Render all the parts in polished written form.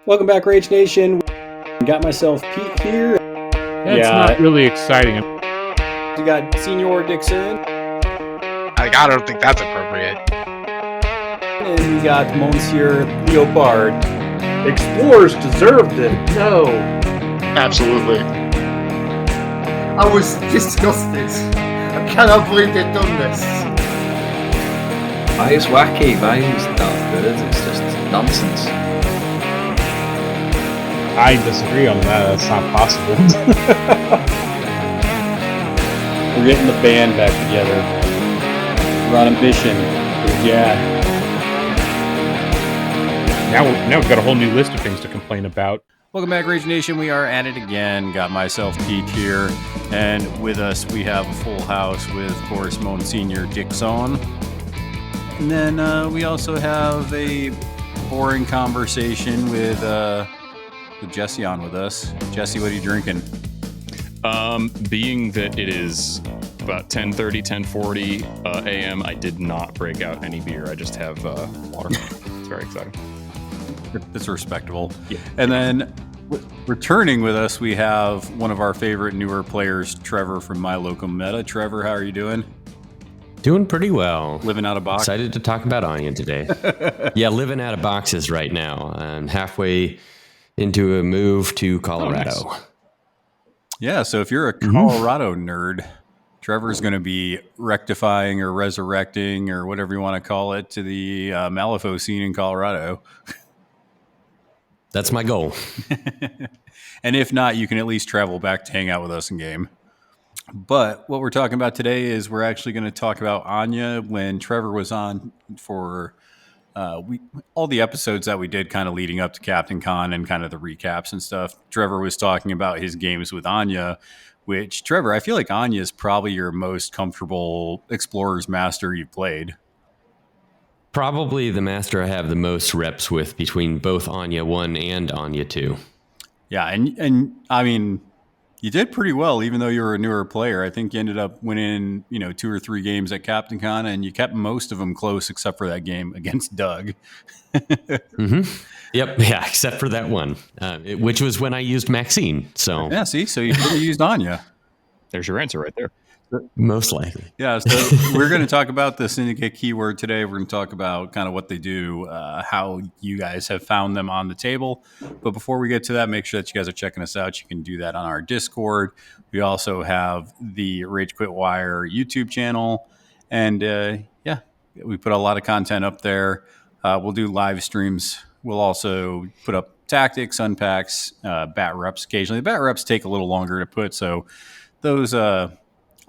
Welcome back, Rage Nation. Got myself Pete here. That's not really exciting. You got Senior Dixon. I don't think that's appropriate. And you got Monsieur Leopard. Explorers deserved it. No. Absolutely. I was disgusted. I cannot believe they've done this. Why is wacky? Why is Darth good? It's just nonsense. I disagree on that. That's not possible. We're getting the band back together. We're on a mission. Yeah. Now we've got a whole new list of things to complain about. Welcome back, Rage Nation. We are at it again. Got myself Pete here, and with us we have a full house with, of course, Monsignor Dixon. And then we also have a boring conversation with Jesse on with us. Jesse, what are you drinking? Being that it is about 10:30, 10:40 a.m., I did not break out any beer. I just have water. It's very exciting. That's respectable. Yeah. And then returning with us, we have one of our favorite newer players, Trevor from My Local Meta. Trevor, how are you doing? Doing pretty well. Living out of box? Excited to talk about Anya today. Yeah, living out of boxes right now. I'm halfway into a move to Colorado. Oh, nice. Yeah, so if you're a Colorado nerd, Trevor's going to be rectifying or resurrecting or whatever you want to call it to the Malifaux scene in Colorado. That's my goal. And if not, you can at least travel back to hang out with us in game. But what we're talking about today is we're actually going to talk about Anya. When Trevor was on for all the episodes that we did kind of leading up to Captain Con and kind of the recaps and stuff, Trevor was talking about his games with Anya, which, Trevor, I feel like Anya is probably your most comfortable Explorer's Master you've played. Probably the master I have the most reps with between both Anya 1 and Anya 2. Yeah, and I mean, you did pretty well, even though you were a newer player. I think you ended up winning, 2 or 3 games at Captain Con, and you kept most of them close except for that game against Doug. Yep, yeah, except for that one, which was when I used Maxine. So yeah, see, so you could have used Anya. There's your answer right there. Most likely. Yeah, so we're going to talk about the Syndicate keyword today. We're going to talk about kind of what they do, how you guys have found them on the table. But before we get to that, make sure that you guys are checking us out. You can do that on our Discord. We also have the Rage Quit Wire YouTube channel. And we put a lot of content up there. We'll do live streams. We'll also put up tactics, unpacks, bat reps occasionally. The bat reps take a little longer to put, so those...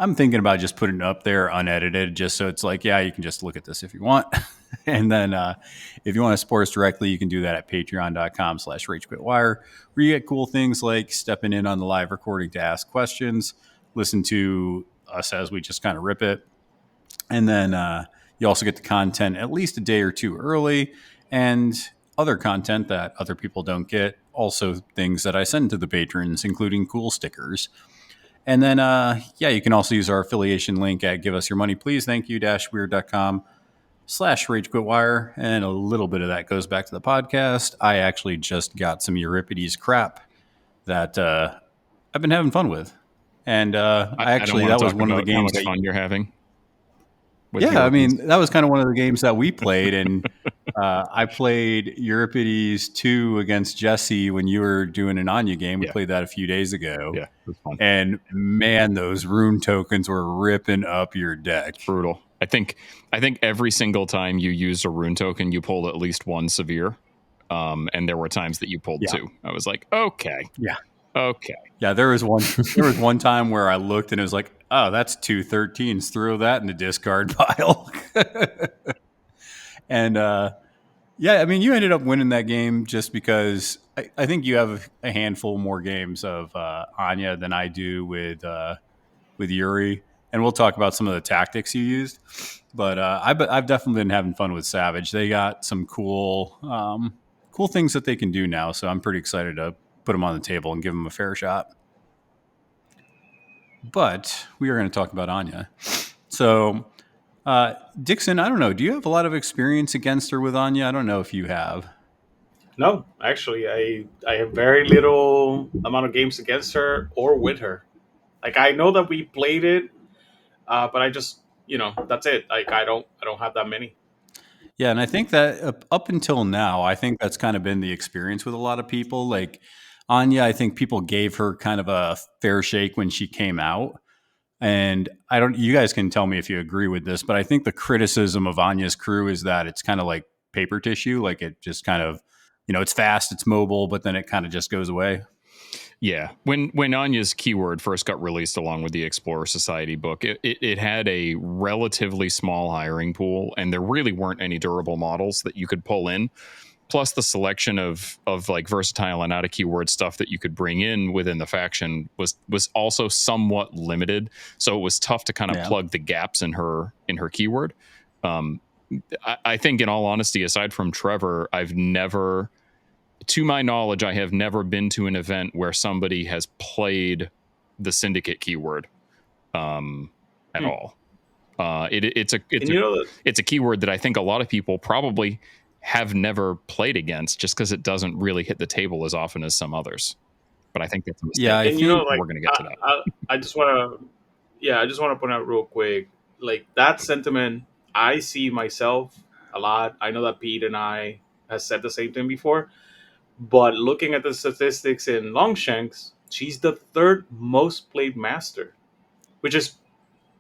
I'm thinking about just putting it up there unedited, just so it's like, yeah, you can just look at this if you want. And then if you want to support us directly, you can do that at patreon.com/RageQuitWire, where you get cool things like stepping in on the live recording to ask questions, listen to us as we just kind of rip it. And then you also get the content at least a day or two early, and other content that other people don't get. Also things that I send to the patrons, including cool stickers. And then, you can also use our affiliation link at giveusyourmoneyplease. Thank you, weird.com/RageQuitWire. And a little bit of that goes back to the podcast. I actually just got some Euripides crap that I've been having fun with. And that was one of the games how much fun you're having. Yeah, I mean, that was kind of one of the games that we played. And I played Euripides 2 against Jesse when you were doing an Anya game. We played that a few days ago. Yeah, it was fun. And man, those rune tokens were ripping up your deck. Brutal. I think every single time you used a rune token, you pulled at least one severe. And there were times that you pulled 2. I was like, okay. Yeah. Okay. Yeah, there was one time where I looked and it was like, oh, that's 2 13s. Throw that in the discard pile. And I mean, you ended up winning that game just because I think you have a handful more games of Anya than I do with Yuri. And we'll talk about some of the tactics you used. But I've definitely been having fun with Savage. They got some cool things that they can do now. So I'm pretty excited to put them on the table and give them a fair shot. But we are going to talk about Anya. So, Dixon, I don't know. Do you have a lot of experience against her with Anya? I don't know if you have. No, actually, I have very little amount of games against her or with her. Like I know that we played it, but I just that's it. Like I don't have that many. Yeah, and I think that up until now, I think that's kind of been the experience with a lot of people. Like Anya, I think people gave her kind of a fair shake when she came out. And I don't, you guys can tell me if you agree with this, but I think the criticism of Anya's crew is that it's kind of like paper tissue. Like it just kind of, it's fast, it's mobile, but then it kind of just goes away. Yeah, when Anya's keyword first got released along with the Explorer Society book, it had a relatively small hiring pool, and there really weren't any durable models that you could pull in. Plus, the selection of like versatile and out of keyword stuff that you could bring in within the faction was also somewhat limited. So it was tough to kind of plug the gaps in her keyword. I think, in all honesty, aside from Trevor, I've never, to my knowledge, I have never been to an event where somebody has played the Syndicate keyword at all. It's a keyword that I think a lot of people probably have never played against, just because it doesn't really hit the table as often as some others. But I think that's a mistake. Yeah, And we're going to get to that. I just want to point out real quick, like that sentiment I see myself a lot. I know that Pete and I has said the same thing before, but looking at the statistics in Longshanks, she's the third most played master, which is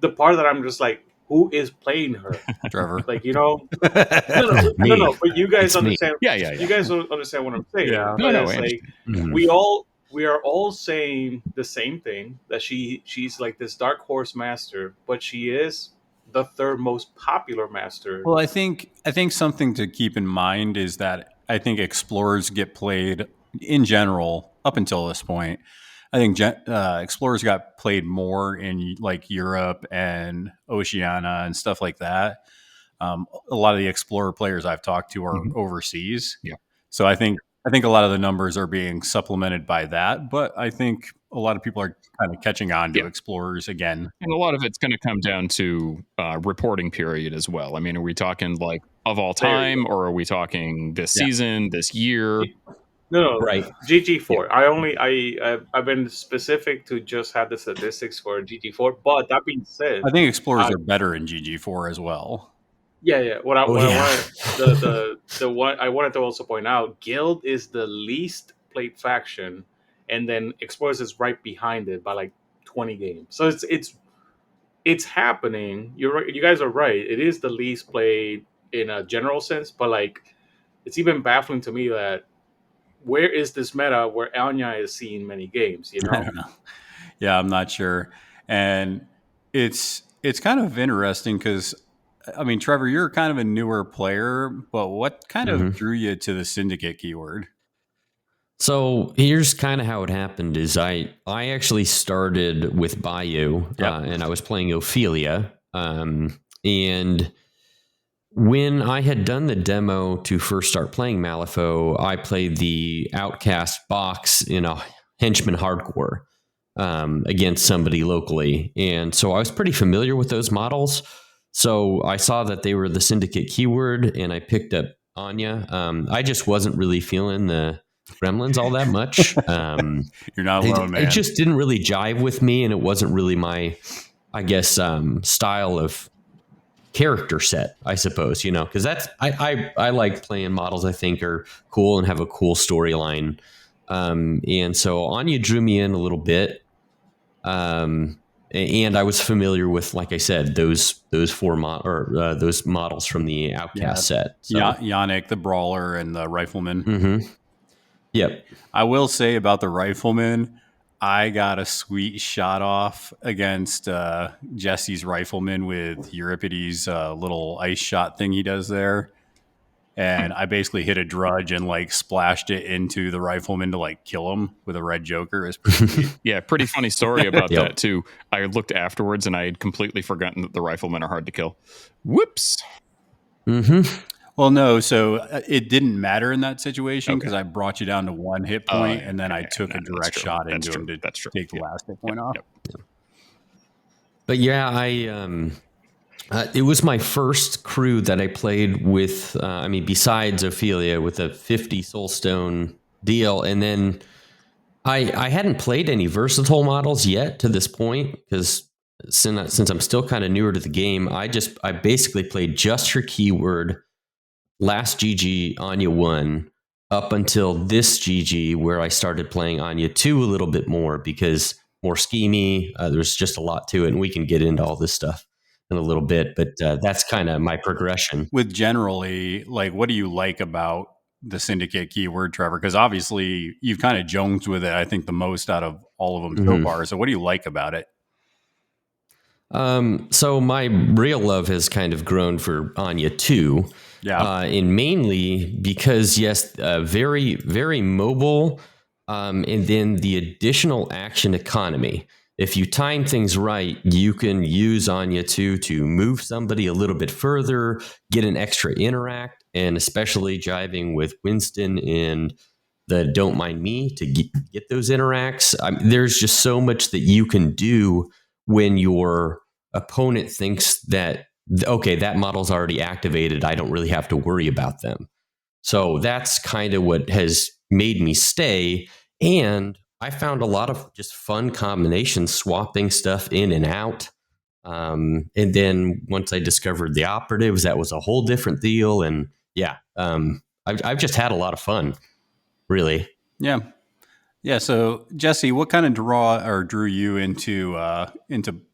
the part that I'm just like, who is playing her? Trevor. Like, no. But you guys understand. Yeah. You guys don't understand what I'm saying. Yeah. No, It's I like understand. we are all saying the same thing, that she's like this dark horse master, but she is the third most popular master. Well, I think something to keep in mind is that I think explorers get played in general up until this point. I think explorers got played more in like Europe and Oceania and stuff like that. A lot of the explorer players I've talked to are overseas. Yeah. So I think a lot of the numbers are being supplemented by that, but I think a lot of people are kind of catching on to explorers again. And a lot of it's going to come down to reporting period as well. I mean, are we talking like of all time, or are we talking this season, this year? No, Right. GG4. I've been specific to just have the statistics for GG4. But that being said, I think explorers are better in GG4 as well. Yeah. I wanted to also point out, Guild is the least played faction, and then Explorers is right behind it by like 20 games. So it's happening. You're right. You guys are right. It is the least played in a general sense, but like it's even baffling to me that where is this meta where Anya is seeing many games? I don't know. Yeah, I'm not sure, and it's kind of interesting because, I mean, Trevor, you're kind of a newer player, but what kind of drew you to the Syndicate keyword? So here's kind of how it happened. Is I actually started with Bayou, and I was playing Ophelia, and when I had done the demo to first start playing Malifaux, I played the Outcast box in a henchman hardcore against somebody locally. And so I was pretty familiar with those models. So I saw that they were the Syndicate keyword, and I picked up Anya. I just wasn't really feeling the Gremlins all that much. You're not alone, man. It just didn't really jive with me, and it wasn't really my, I guess, style of character set, I suppose, because that's I like playing models I think are cool and have a cool storyline, and so Anya drew me in a little bit, and I was familiar with, like I said, those four those models from the Outcast set. So. Yannick, the brawler, and the rifleman. Mm-hmm. Yep. I will say about the rifleman, I got a sweet shot off against Jesse's rifleman with Euripides' little ice shot thing he does there. And I basically hit a drudge and like splashed it into the rifleman to like kill him with a red joker. It's pretty sweet. Yeah, pretty funny story about that too. I looked afterwards and I had completely forgotten that the riflemen are hard to kill. Whoops. Mm-hmm. Well, no, so it didn't matter in that situation because I brought you down to 1 hit point, and then I took a direct shot into him to take the last hit point off. But yeah, It was my first crew that I played with. Besides Ophelia, with a 50 Soulstone deal, and then I hadn't played any versatile models yet to this point because since I'm still kind of newer to the game, I basically played just her keyword last GG Anya 1 up until this GG where I started playing Anya 2 a little bit more because more schemy. There's just a lot to it, and we can get into all this stuff in a little bit, but that's kind of my progression. With generally, like, what do you like about the Syndicate keyword, Trevor? Because obviously you've kind of jonesed with it, I think, the most out of all of them so far. So what do you like about it? So my real love has kind of grown for Anya 2. Yeah. And mainly because, yes, very, very mobile. And then the additional action economy. If you time things right, you can use Anya 2 to move somebody a little bit further, get an extra interact, and especially jiving with Winston and the Don't Mind Me to get those interacts. There's just so much that you can do when your opponent thinks that, okay, that model's already activated. I don't really have to worry about them. So that's kind of what has made me stay. And I found a lot of just fun combinations, swapping stuff in and out. And then once I discovered the operatives, that was a whole different deal. And yeah, I've just had a lot of fun, really. Yeah. Yeah. So Jesse, what kind of drew you into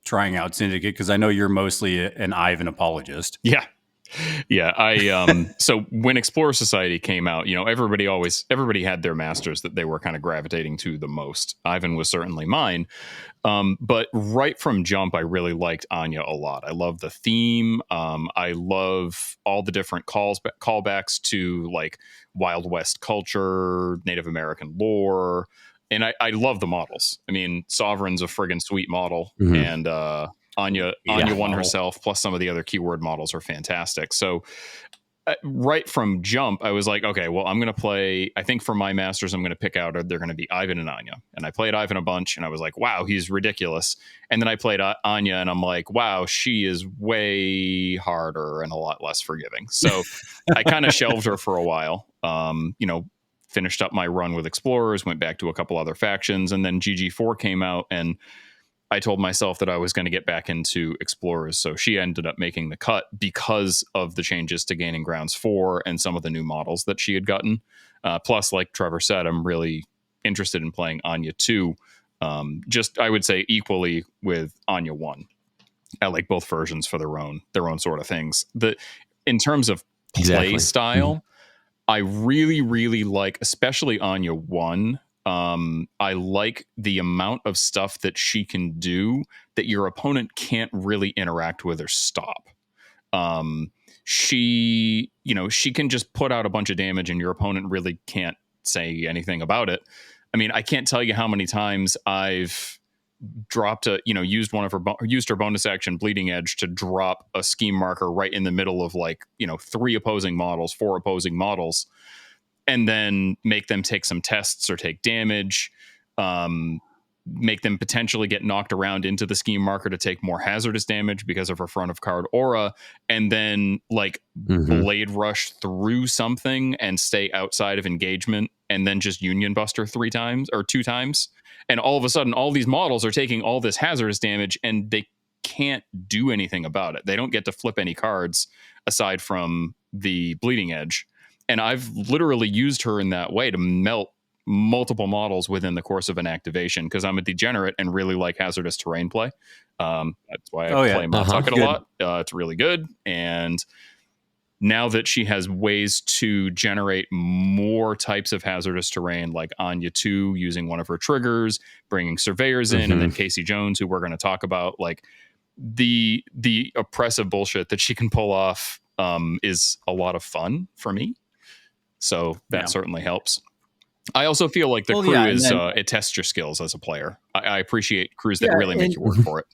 trying out Syndicate? Because I know you're mostly an Ivan apologist. Yeah. So when Explorer Society came out, everybody had their masters that they were kind of gravitating to the most. Ivan was certainly mine. But right from jump, I really liked Anya a lot. I love the theme. I love all the different callbacks to like Wild West culture, Native American lore. And I love the models. I mean, Sovereign's a friggin' sweet model. And Anya one herself, plus some of the other keyword models are fantastic. So right from jump, I was like, okay, well, I'm going to play, I think for my masters, I'm going to pick out, they're going to be Ivan and Anya. And I played Ivan a bunch and I was like, wow, he's ridiculous. And then I played Anya and I'm like, wow, she is way harder and a lot less forgiving. So I kind of shelved her for a while. Finished up my run with Explorers, went back to a couple other factions, and then GG4 came out and I told myself that I was going to get back into Explorers. So she ended up making the cut because of the changes to Gaining Grounds 4 and some of the new models that she had gotten. Plus, like Trevor said, I'm really interested in playing Anya 2. I would say equally with Anya 1. I like both versions for their own sort of things. In terms of play style, I really, really like, especially Anya 1. I like the amount of stuff that she can do that your opponent can't really interact with or stop. She can just put out a bunch of damage and your opponent really can't say anything about it. I mean, I can't tell you how many times I've dropped used her bonus action Bleeding Edge to drop a scheme marker right in the middle of 4 opposing models, and then make them take some tests or take damage, make them potentially get knocked around into the scheme marker to take more hazardous damage because of her front of card aura, and then blade rush through something and stay outside of engagement, and then just Union Buster 3 times or 2 times. And all of a sudden, all these models are taking all this hazardous damage and they can't do anything about it. They don't get to flip any cards aside from the Bleeding Edge. And I've literally used her in that way to melt multiple models within the course of an activation because I'm a degenerate and really like hazardous terrain play. That's why I play Montucket a lot. It's really good. And now that she has ways to generate more types of hazardous terrain, like Anya 2 using one of her triggers, bringing surveyors in, and then Casey Jones, who we're going to talk about, like the oppressive bullshit that she can pull off is a lot of fun for me. So that certainly helps. I also feel like the crew it tests your skills as a player. I appreciate crews that really make you work for it.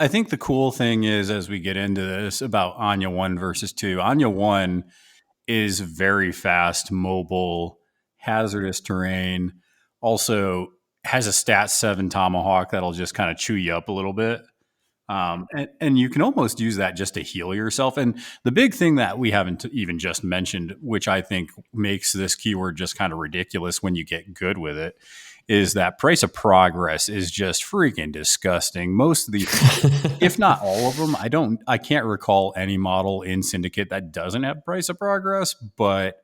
I think the cool thing is, as we get into this about Anya 1 versus 2, Anya 1 is very fast, mobile, hazardous terrain. Also has a stat 7 tomahawk that'll just kind of chew you up a little bit. And you can almost use that just to heal yourself. And the big thing that we haven't even just mentioned, which I think makes this keyword just kind of ridiculous when you get good with it, is that price of progress is just freaking disgusting. Most of the, if not all of them, I can't recall any model in Syndicate that doesn't have price of progress, but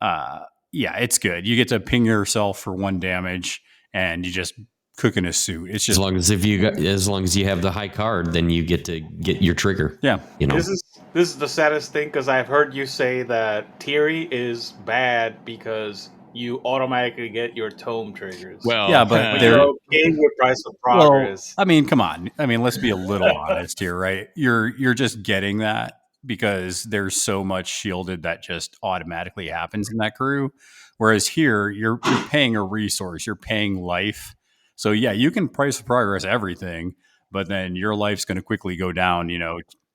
yeah, it's good. You get to ping yourself for 1 damage and you just cook in a suit. It's just as long as you have the high card, then you get to get your trigger. Yeah. This is the saddest thing because I've heard you say that Thierry is bad because you automatically get your tome triggers. Well, yeah, but you're okay with price of progress. Well, I mean, come on. I mean, let's be a little honest here, right? You're just getting that because there's so much shielded that just automatically happens in that crew. Whereas here, you're paying a resource, you're paying life. So yeah, you can price of progress everything, but then your life's going to quickly go down.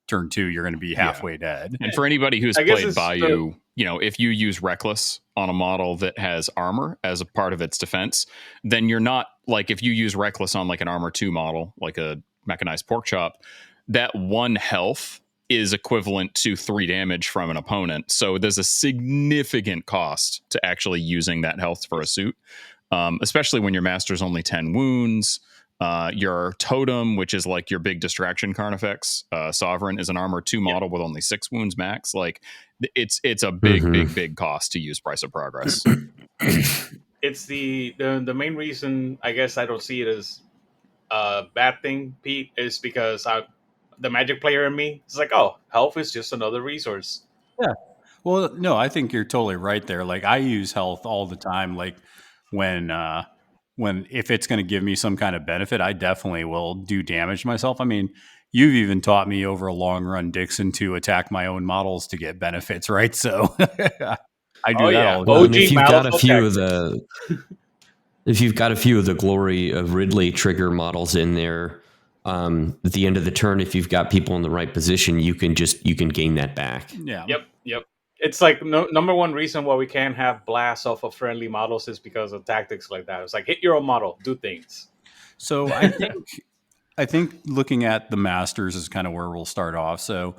Turn 2, you're going to be halfway dead. And for anybody who's played Bayou, if you use Reckless on a model that has armor as a part of its defense, then you're not like if you use Reckless on like an armor 2 model, like a mechanized pork chop, that 1 health is equivalent to 3 damage from an opponent. So there's a significant cost to actually using that health for a suit, especially when your master's only 10 wounds. Your totem, which is like your big distraction Carnifex, Sovereign, is an armor 2 model with only 6 wounds max. Like it's a big cost to use price of progress. It's the main reason I guess I don't see it as a bad thing, Pete, is because the Magic player in me is like, oh, health is just another resource. Yeah. Well, no, I think you're totally right there. Like I use health all the time. Like when if it's going to give me some kind of benefit, I definitely will do damage to myself. I mean, you've even taught me over a long run, Dixon, to attack my own models to get benefits, right? So I do that all the time. If you've got a few of the Glory of Ridley trigger models in there, at the end of the turn, if you've got people in the right position, you can gain that back. Yeah. Yep. It's like number one reason why we can't have blasts off of friendly models is because of tactics like that. It's like hit your own model, do things. So I think looking at the Masters is kind of where we'll start off. So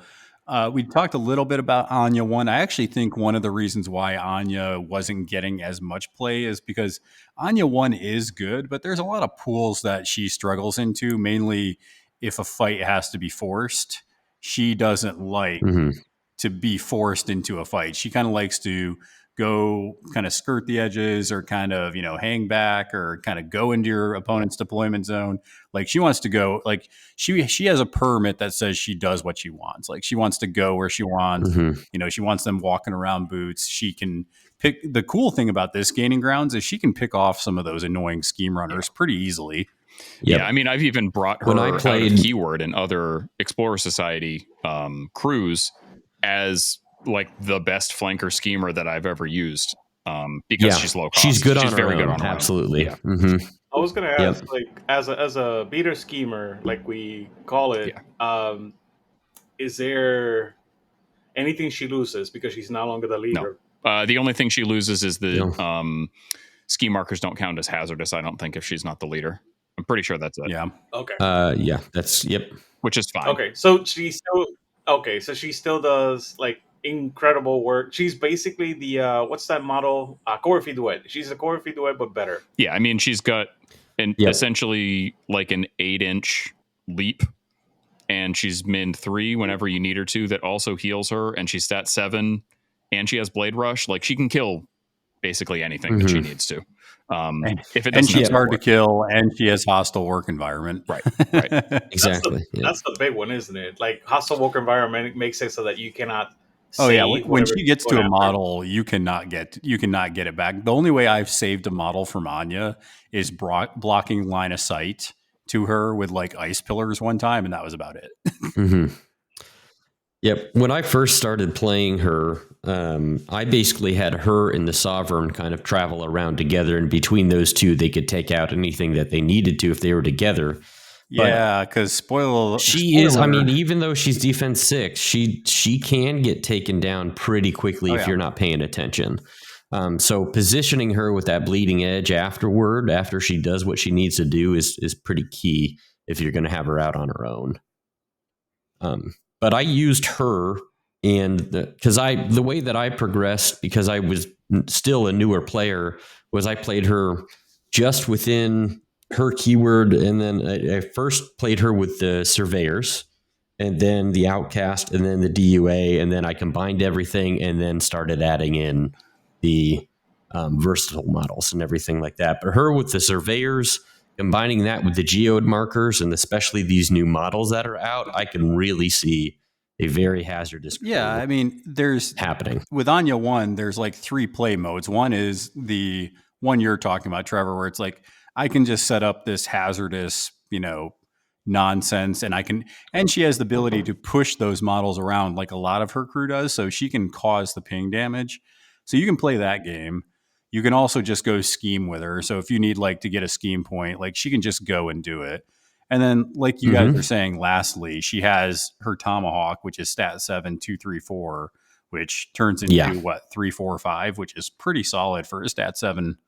we talked a little bit about Anya 1. I actually think one of the reasons why Anya wasn't getting as much play is because Anya 1 is good, but there's a lot of pools that she struggles into, mainly if a fight has to be forced. She doesn't like to be forced into a fight. She kind of likes to go kind of skirt the edges or kind of, hang back or kind of go into your opponent's deployment zone. Like she wants to go, like she has a permit that says she does what she wants. Like she wants to go where she wants, she wants them walking around boots. She can pick. The cool thing about this gaining grounds is she can pick off some of those annoying scheme runners pretty easily. Yep. Yeah, I mean, I've even brought her out of Keyword and other Explorer Society crews as like the best flanker schemer that I've ever used because she's low cost. She's good on very her good own. on her Absolutely. own. I was gonna ask, like, as a beater schemer, like we call it, is there anything she loses because she's no longer the leader? No. The only thing she loses is the ski markers don't count as hazardous, I don't think, if she's not the leader. I'm pretty sure that's it. Yeah. Okay. That's which is fine. Okay, so she still does like incredible work. She's basically the what's that model? Corify Duet. She's a Corify Duet, but better. Yeah, I mean, she's got essentially like an 8-inch leap, and she's min 3 whenever you need her to. That also heals her, and she's stat 7, and she has Blade Rush. Like she can kill basically anything that she needs to. If it doesn't, she's hard to kill, and she has hostile work environment. Right. Exactly. That's the big one, isn't it? Like hostile work environment makes it so that you cannot. Oh yeah, when she gets to a model, you cannot get it back. The only way I've saved a model from Anya is blocking line of sight to her with like ice pillars one time, and that was about it. Yep. When I first started playing her, I basically had her and the Sovereign kind of travel around together, and between those two, they could take out anything that they needed to if they were together. Yeah, because spoiler. I mean, even though she's defense 6, she can get taken down pretty quickly if you're not paying attention. So positioning her with that bleeding edge after she does what she needs to do is pretty key. if you're going to have her out on her own. But I used her, and the way that I progressed, because I was still a newer player, was I played her just within her keyword, and then I first played her with the surveyors, and then the outcast, and then the DUA, and then I combined everything, and then started adding in the versatile models and everything like that. But her with the surveyors, combining that with the geode markers, and especially these new models that are out, I can really see a very hazardous crew I mean, there's happening. With Anya 1, there's like 3 play modes. One is the one you're talking about, Trevor, where it's like, I can just set up this hazardous, nonsense, and she has the ability to push those models around like a lot of her crew does, so she can cause the ping damage. So you can play that game. You can also just go scheme with her. So if you need like to get a scheme point, like she can just go and do it. And then, like you guys were saying, lastly, she has her Tomahawk, which is stat 7, 2, 3, 4, which turns into 3, 4, 5, which is pretty solid for a stat 7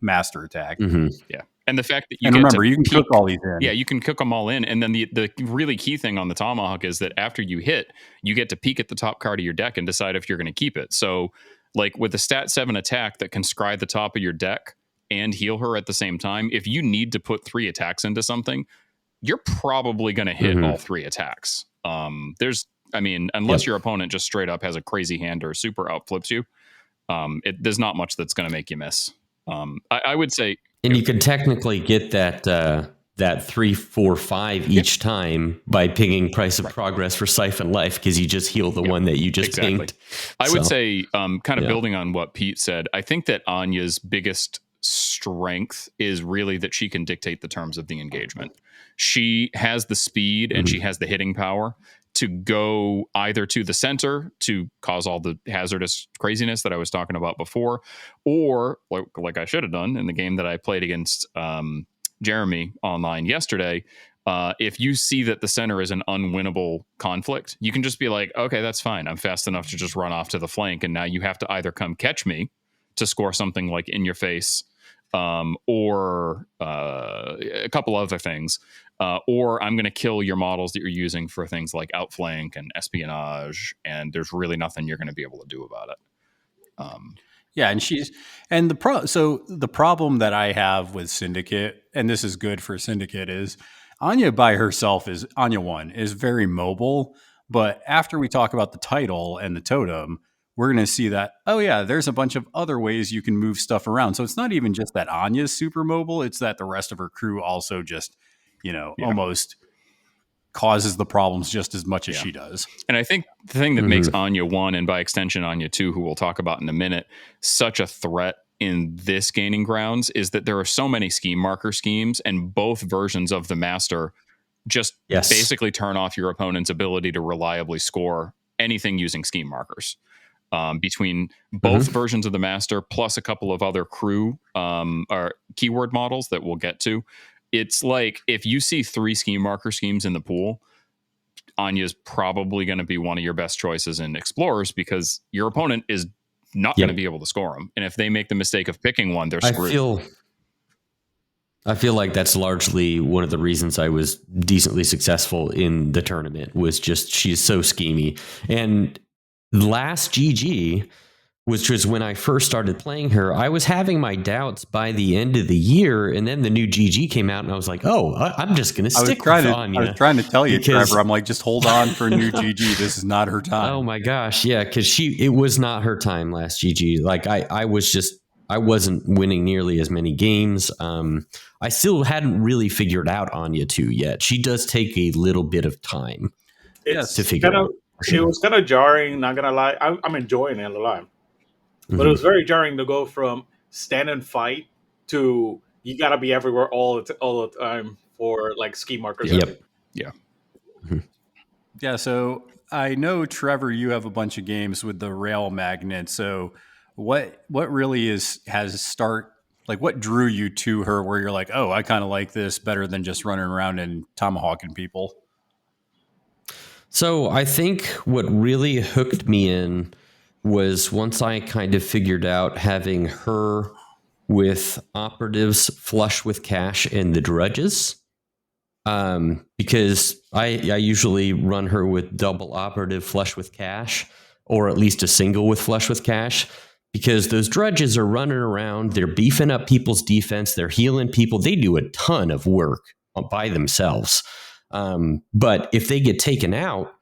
master attack. Yeah. And the fact that you remember, you can cook all these in. Yeah, you can cook them all in. And then the really key thing on the Tomahawk is that after you hit, you get to peek at the top card of your deck and decide if you're going to keep it. So, like with the stat 7 attack that can scry the top of your deck and heal her at the same time, if you need to put 3 attacks into something, you're probably going to hit all 3 attacks. Unless your opponent just straight up has a crazy hand or super outflips you, there's not much that's going to make you miss. I would say, and you can technically get that 3, 4, 5 each time by pinging Price of Progress for Siphon Life, because you just heal the one that you just pinged. I would say, building on what Pete said, I think that Anya's biggest strength is really that she can dictate the terms of the engagement. She has the speed and she has the hitting power to go either to the center to cause all the hazardous craziness that I was talking about before, or like I should have done in the game that I played against Jeremy online yesterday. If you see that the center is an unwinnable conflict, you can just be like, okay, that's fine. I'm fast enough to just run off to the flank. And now you have to either come catch me to score something like in your face, or a couple other things, or I'm going to kill your models that you're using for things like outflank and espionage, and there's really nothing you're going to be able to do about it. The problem that I have with Syndicate, and this is good for Syndicate, is Anya by herself Anya 1 is very mobile, but after we talk about the title and the totem, we're going to see that, there's a bunch of other ways you can move stuff around. So it's not even just that Anya's super mobile, it's that the rest of her crew also just, almost causes the problems just as much as she does. And I think the thing that makes Anya 1, and by extension Anya 2, who we'll talk about in a minute, such a threat in this gaining grounds is that there are so many scheme marker schemes, and both versions of the master just basically turn off your opponent's ability to reliably score anything using scheme markers. Between both versions of the master plus a couple of other crew or keyword models that we'll get to, it's like if you see 3 scheme marker schemes in the pool, Anya's probably going to be one of your best choices in Explorers, because your opponent is not going to be able to score them. And if they make the mistake of picking one, they're screwed. I feel like that's largely one of the reasons I was decently successful in the tournament, was just she's so schemy. And last GG, which was when I first started playing her, I was having my doubts by the end of the year, and then the new GG came out, and I was like, I'm just going to stick with Anya. I was trying to tell you, Trevor, I'm like, just hold on for a new GG. This is not her time. Oh my gosh, yeah, because it was not her time last GG. Like I wasn't winning nearly as many games. I still hadn't really figured out Anya 2 yet. She does take a little bit of time to figure out. It was kind of jarring, not gonna lie. I'm enjoying it a lot, but it was very jarring to go from stand and fight to you gotta be everywhere all the time for like ski markers. Yeah. So I know, Trevor, you have a bunch of games with the rail magnet. So what really what drew you to her, where you're like, I kind of like this better than just running around and tomahawking people? So I think what really hooked me in was once I kind of figured out having her with operatives flush with cash and the drudges. because I usually run her with double operative flush with cash, or at least a single with flush with cash, because those drudges are running around, they're beefing up people's defense, they're healing people, they do a ton of work by themselves. But if they get taken out,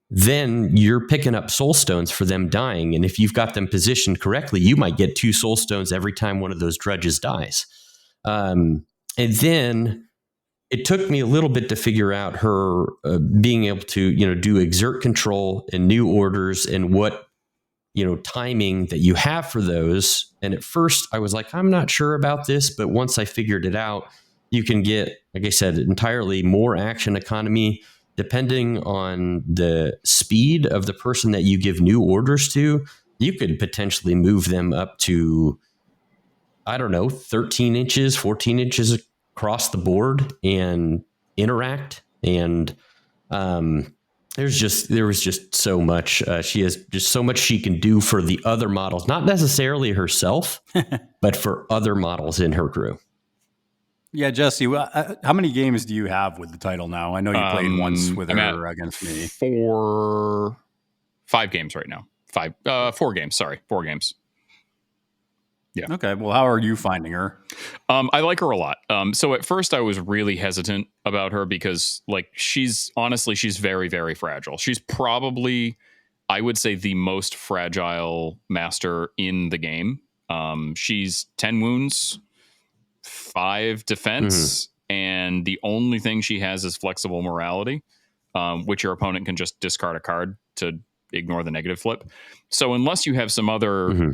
then you're picking up soul stones for them dying. And if you've got them positioned correctly, you might get 2 soul stones every time one of those drudges dies. And then it took me a little bit to figure out her being able to, do exert control and new orders and what, timing that you have for those. And at first I was like, I'm not sure about this. But once I figured it out, you can get, like I said, entirely more action economy depending on the speed of the person that you give new orders to. You could potentially move them up to, I don't know, 13 inches, 14 inches across the board and interact. And there was just so much. She has just so much she can do for the other models, not necessarily herself, but for other models in her crew. Yeah, Jesse, how many games do you have with the title now? I know you played once with her against me. 5 games right now. 4 games. Sorry, 4 games. Yeah. Okay. Well, how are you finding her? I like her a lot. So at first I was really hesitant about her because she's very, very fragile. She's probably, I would say, the most fragile master in the game. She's 10 wounds, 5 defense, and the only thing she has is flexible morality, which your opponent can just discard a card to ignore the negative flip. So unless you have some other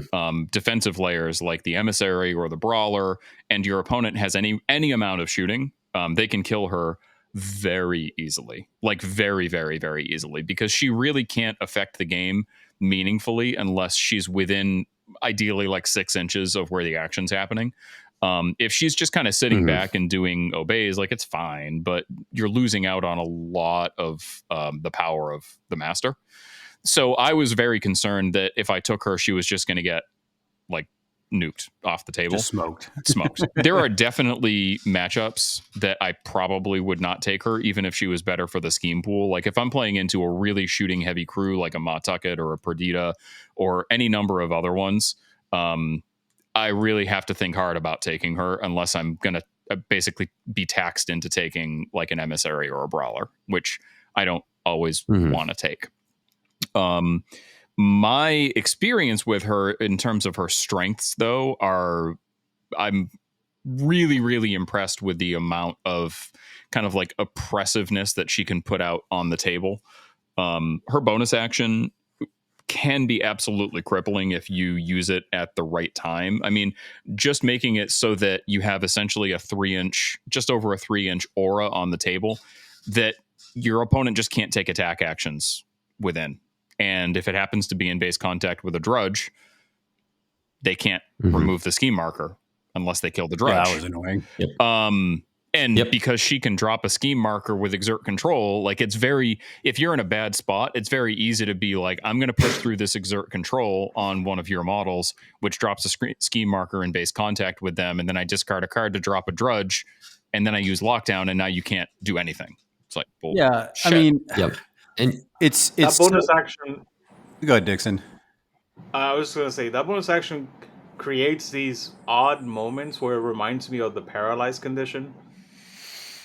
defensive layers like the emissary or the brawler, and your opponent has any amount of shooting, they can kill her very easily, very, very, very easily, because she really can't affect the game meaningfully unless she's within ideally 6 inches of where the action's happening. If she's just kind of sitting back and doing obeys, it's fine, but you're losing out on a lot of the power of the master. So I was very concerned that if I took her, she was just going to get nuked off the table. Just smoked. There are definitely matchups that I probably would not take her, even if she was better for the scheme pool. If I'm playing into a really shooting heavy crew like a Mawtucket or a Perdita or any number of other ones, I really have to think hard about taking her unless I'm going to basically be taxed into taking an emissary or a brawler, which I don't always want to take. My experience with her in terms of her strengths, though, I'm really, really impressed with the amount of kind of oppressiveness that she can put out on the table. Her bonus action can be absolutely crippling if you use it at the right time. I mean, just making it so that you have essentially just over a 3-inch aura on the table that your opponent just can't take attack actions within. And if it happens to be in base contact with a drudge, they can't remove the scheme marker unless they kill the drudge. Yeah, that was annoying. Yep. Because she can drop a scheme marker with exert control, if you're in a bad spot, it's very easy to be I'm going to push through this exert control on one of your models, which drops a scheme marker in base contact with them. And then I discard a card to drop a drudge. And then I use lockdown, and now you can't do anything. It's yeah, shit. I mean, and it's that bonus action. Go ahead, Dixon. I was going to say that bonus action creates these odd moments where it reminds me of the paralyzed condition.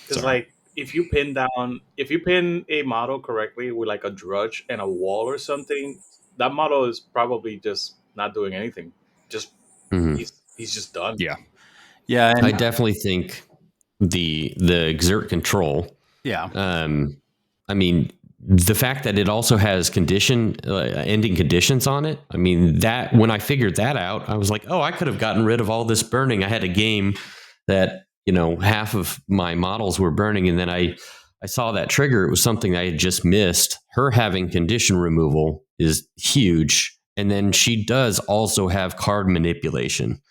Because if you pin a model correctly with a drudge and a wall or something, that model is probably just not doing anything. Just he's just done. Yeah. I definitely think the exert control. Yeah. I mean, the fact that it also has ending conditions on it. I mean, that when I figured that out, I was like, oh, I could have gotten rid of all this burning. I had a game that, half of my models were burning. And then I saw that trigger. It was something I had just missed. Her having condition removal is huge. And then she does also have card manipulation,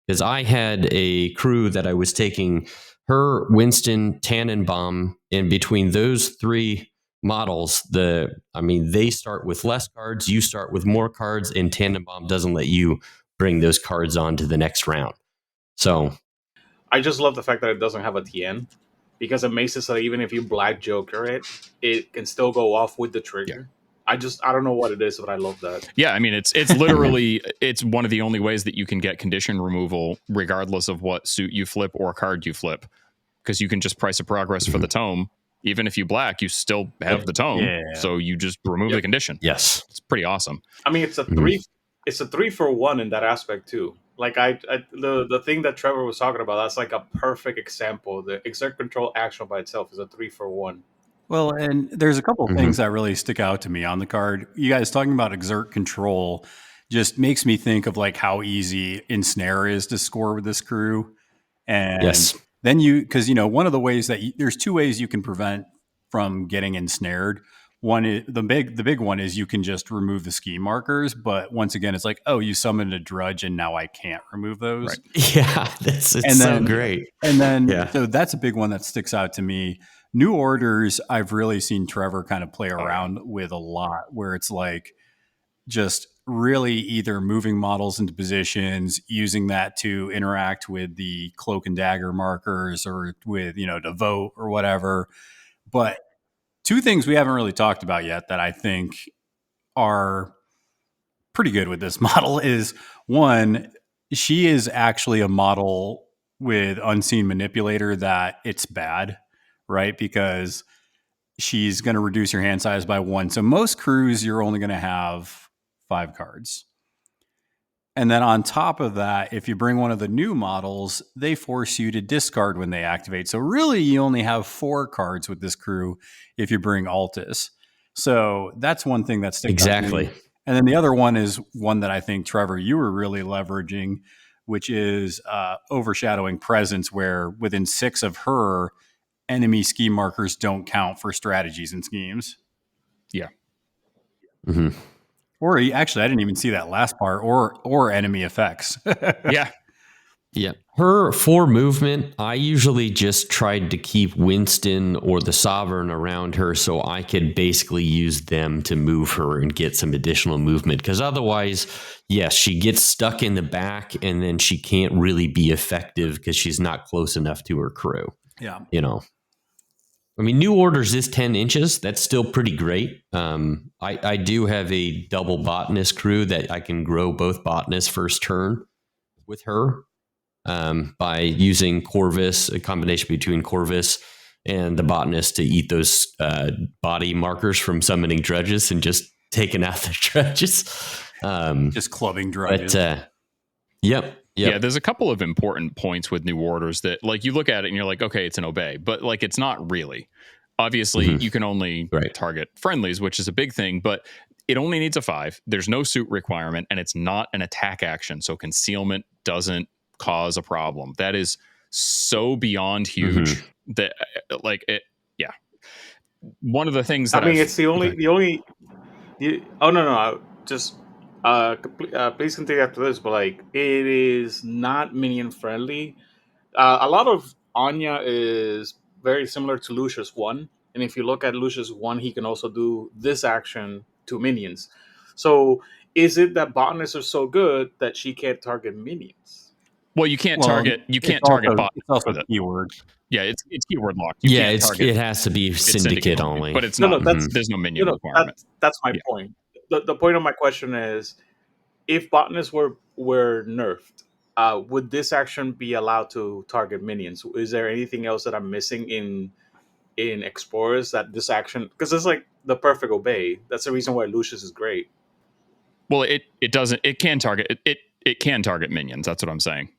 because I had a crew that I was taking her, Winston, Tannenbaum, and between those 3 models, they start with less cards, you start with more cards, and Tannenbaum doesn't let you bring those cards on to the next round. So I just love the fact that it doesn't have a TN. because it makes it so that even if you Black Joker it can still go off with the trigger. I don't know what it is, but I love that. Yeah, I mean it's literally it's one of the only ways that you can get condition removal regardless of what suit you flip or card you flip, because you can just price a progress for the tome. Even if you black, you still have the tome, so you just remove the condition. Yes, it's pretty awesome. I mean, it's a it's a 3-for-1 in that aspect too. Like the thing that Trevor was talking about, that's like a perfect example. The exert control action by itself is a 3-for-1. Well, and there's a couple of things that really stick out to me on the card. You guys talking about exert control just makes me think of like how easy ensnare is to score with this crew. And then because one of the ways that there's two ways you can prevent from getting ensnared. One is the big one is you can just remove the ski markers, but once again, it's like, oh, you summoned a drudge and now I can't remove those. Right. Yeah, it's so great. And then so that's a big one that sticks out to me. New orders, I've really seen Trevor kind of play around with a lot, where it's like just really either moving models into positions, using that to interact with the cloak and dagger markers or with, to vote or whatever. But two things we haven't really talked about yet that I think are pretty good with this model is, one, she is actually a model with Unseen Manipulator that it's bad, right? Because she's going to reduce your hand size by 1. So most crews, you're only going to have 5 cards. And then on top of that, if you bring one of the new models, they force you to discard when they activate. So really, you only have 4 cards with this crew if you bring Altis. So that's one thing that sticks out to me. And then the other one is one that I think, Trevor, you were really leveraging, which is Overshadowing Presence, where within 6 of her, enemy scheme markers don't count for strategies and schemes. Yeah. Mm-hmm. Or actually, I didn't even see that last part, or enemy effects. Yeah. Yeah. Her 4 movement, I usually just tried to keep Winston or the Sovereign around her so I could basically use them to move her and get some additional movement. Because otherwise, yes, she gets stuck in the back and then she can't really be effective because she's not close enough to her crew. Yeah. I mean, New Orders is 10 inches. That's still pretty great. I do have a double botanist crew that I can grow both botanists first turn with her by using Corvus, a combination between Corvus and the botanist to eat those body markers from summoning drudges and just taking out the drudges. Just clubbing drudges. But, yep. Yeah, there's a couple of important points with New Orders that, like, you look at it and you're like, okay, it's an obey, but like it's not really. Obviously, you can only target friendlies, which is a big thing, but it only needs a 5. There's no suit requirement, and it's not an attack action, so concealment doesn't cause a problem. That is so beyond huge that, like, it. Yeah, one of the things that it's the only. Oh no, just. Please continue after this, but like it is not minion friendly. A lot of Anya is very similar to Lucius 1, and if you look at Lucius 1, he can also do this action to minions. So is it that botanists are so good that she can't target minions? Well, you can't target bot. It's also the keyword. Yeah, it's keyword locked. It has to be Syndicate only. But it's not. There's no minion requirement. That's my point. The point of my question is, if botanists were nerfed, would this action be allowed to target minions? Is there anything else that I'm missing in Explorers that this action, because it's like the perfect obey. That's the reason why Lucius is great. Well, it doesn't. It can target it can target minions. That's what I'm saying.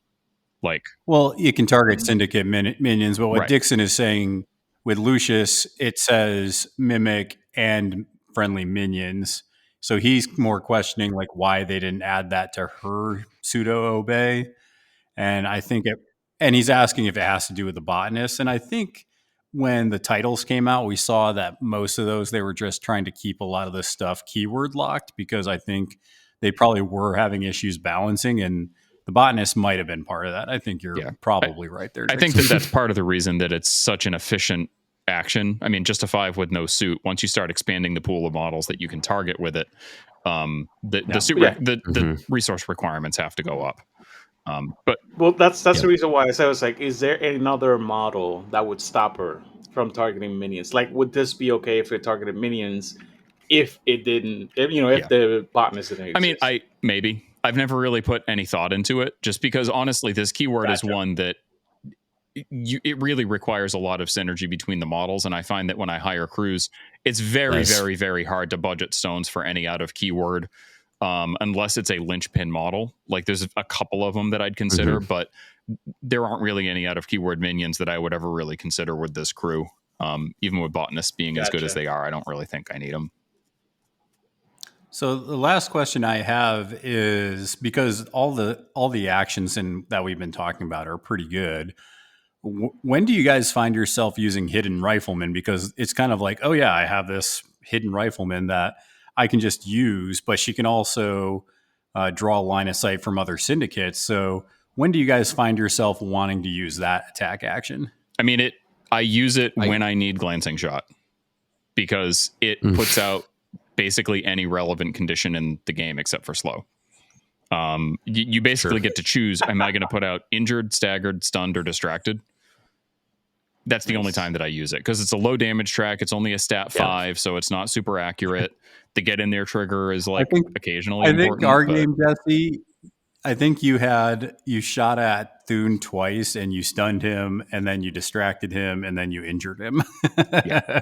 Like, well, you can target Syndicate minions, but what Dixon is saying with Lucius, it says mimic and friendly minions. So he's more questioning like why they didn't add that to her pseudo obey. And I think and he's asking if it has to do with the botanist. And I think when the titles came out, we saw that most of those, they were just trying to keep a lot of this stuff keyword locked, because I think they probably were having issues balancing, and the botanist might have been part of that. I think you're probably right there, Dixon. I think that's part of the reason that it's such an efficient action. I mean, just a 5 with no suit. Once you start expanding the pool of models that you can target with it, the resource requirements have to go up. But Well, that's Yeah. the reason why I said, I was like, is there another model that would stop her from targeting minions? Like, would this be okay if it targeted minions if it didn't, if, you know, if Yeah. the botanist didn't I mean, exist? maybe I've never really put any thought into it, just because honestly, this keyword is Gotcha. one that it really requires a lot of synergy between the models, and I find that when I hire crews, it's very, Nice. very, very hard to budget stones for any out of keyword, unless it's a linchpin model. Like there's a couple of them that I'd consider, but there aren't really any out of keyword minions that I would ever really consider with this crew. Even with botanists being as good as Gotcha. they are, I don't really think I need them. So the last question I have is, because all the actions that we've been talking about are pretty good. When do you guys find yourself using hidden rifleman? Because it's kind of like, oh yeah, I have this hidden rifleman that I can just use, but she can also draw a line of sight from other syndicates. So when do you guys find yourself wanting to use that attack action? I mean, I use it when I need glancing shot, because it puts out basically any relevant condition in the game except for slow. You basically get to choose: am I going to put out injured, staggered, stunned, or distracted? That's the only time that I use it, because it's a low damage track. It's only a stat 5, so it's not super accurate. The get in there trigger is occasionally important. I think our game, Jesse, I think you shot at Thune twice and you stunned him, and then you distracted him, and then you injured him. Yeah.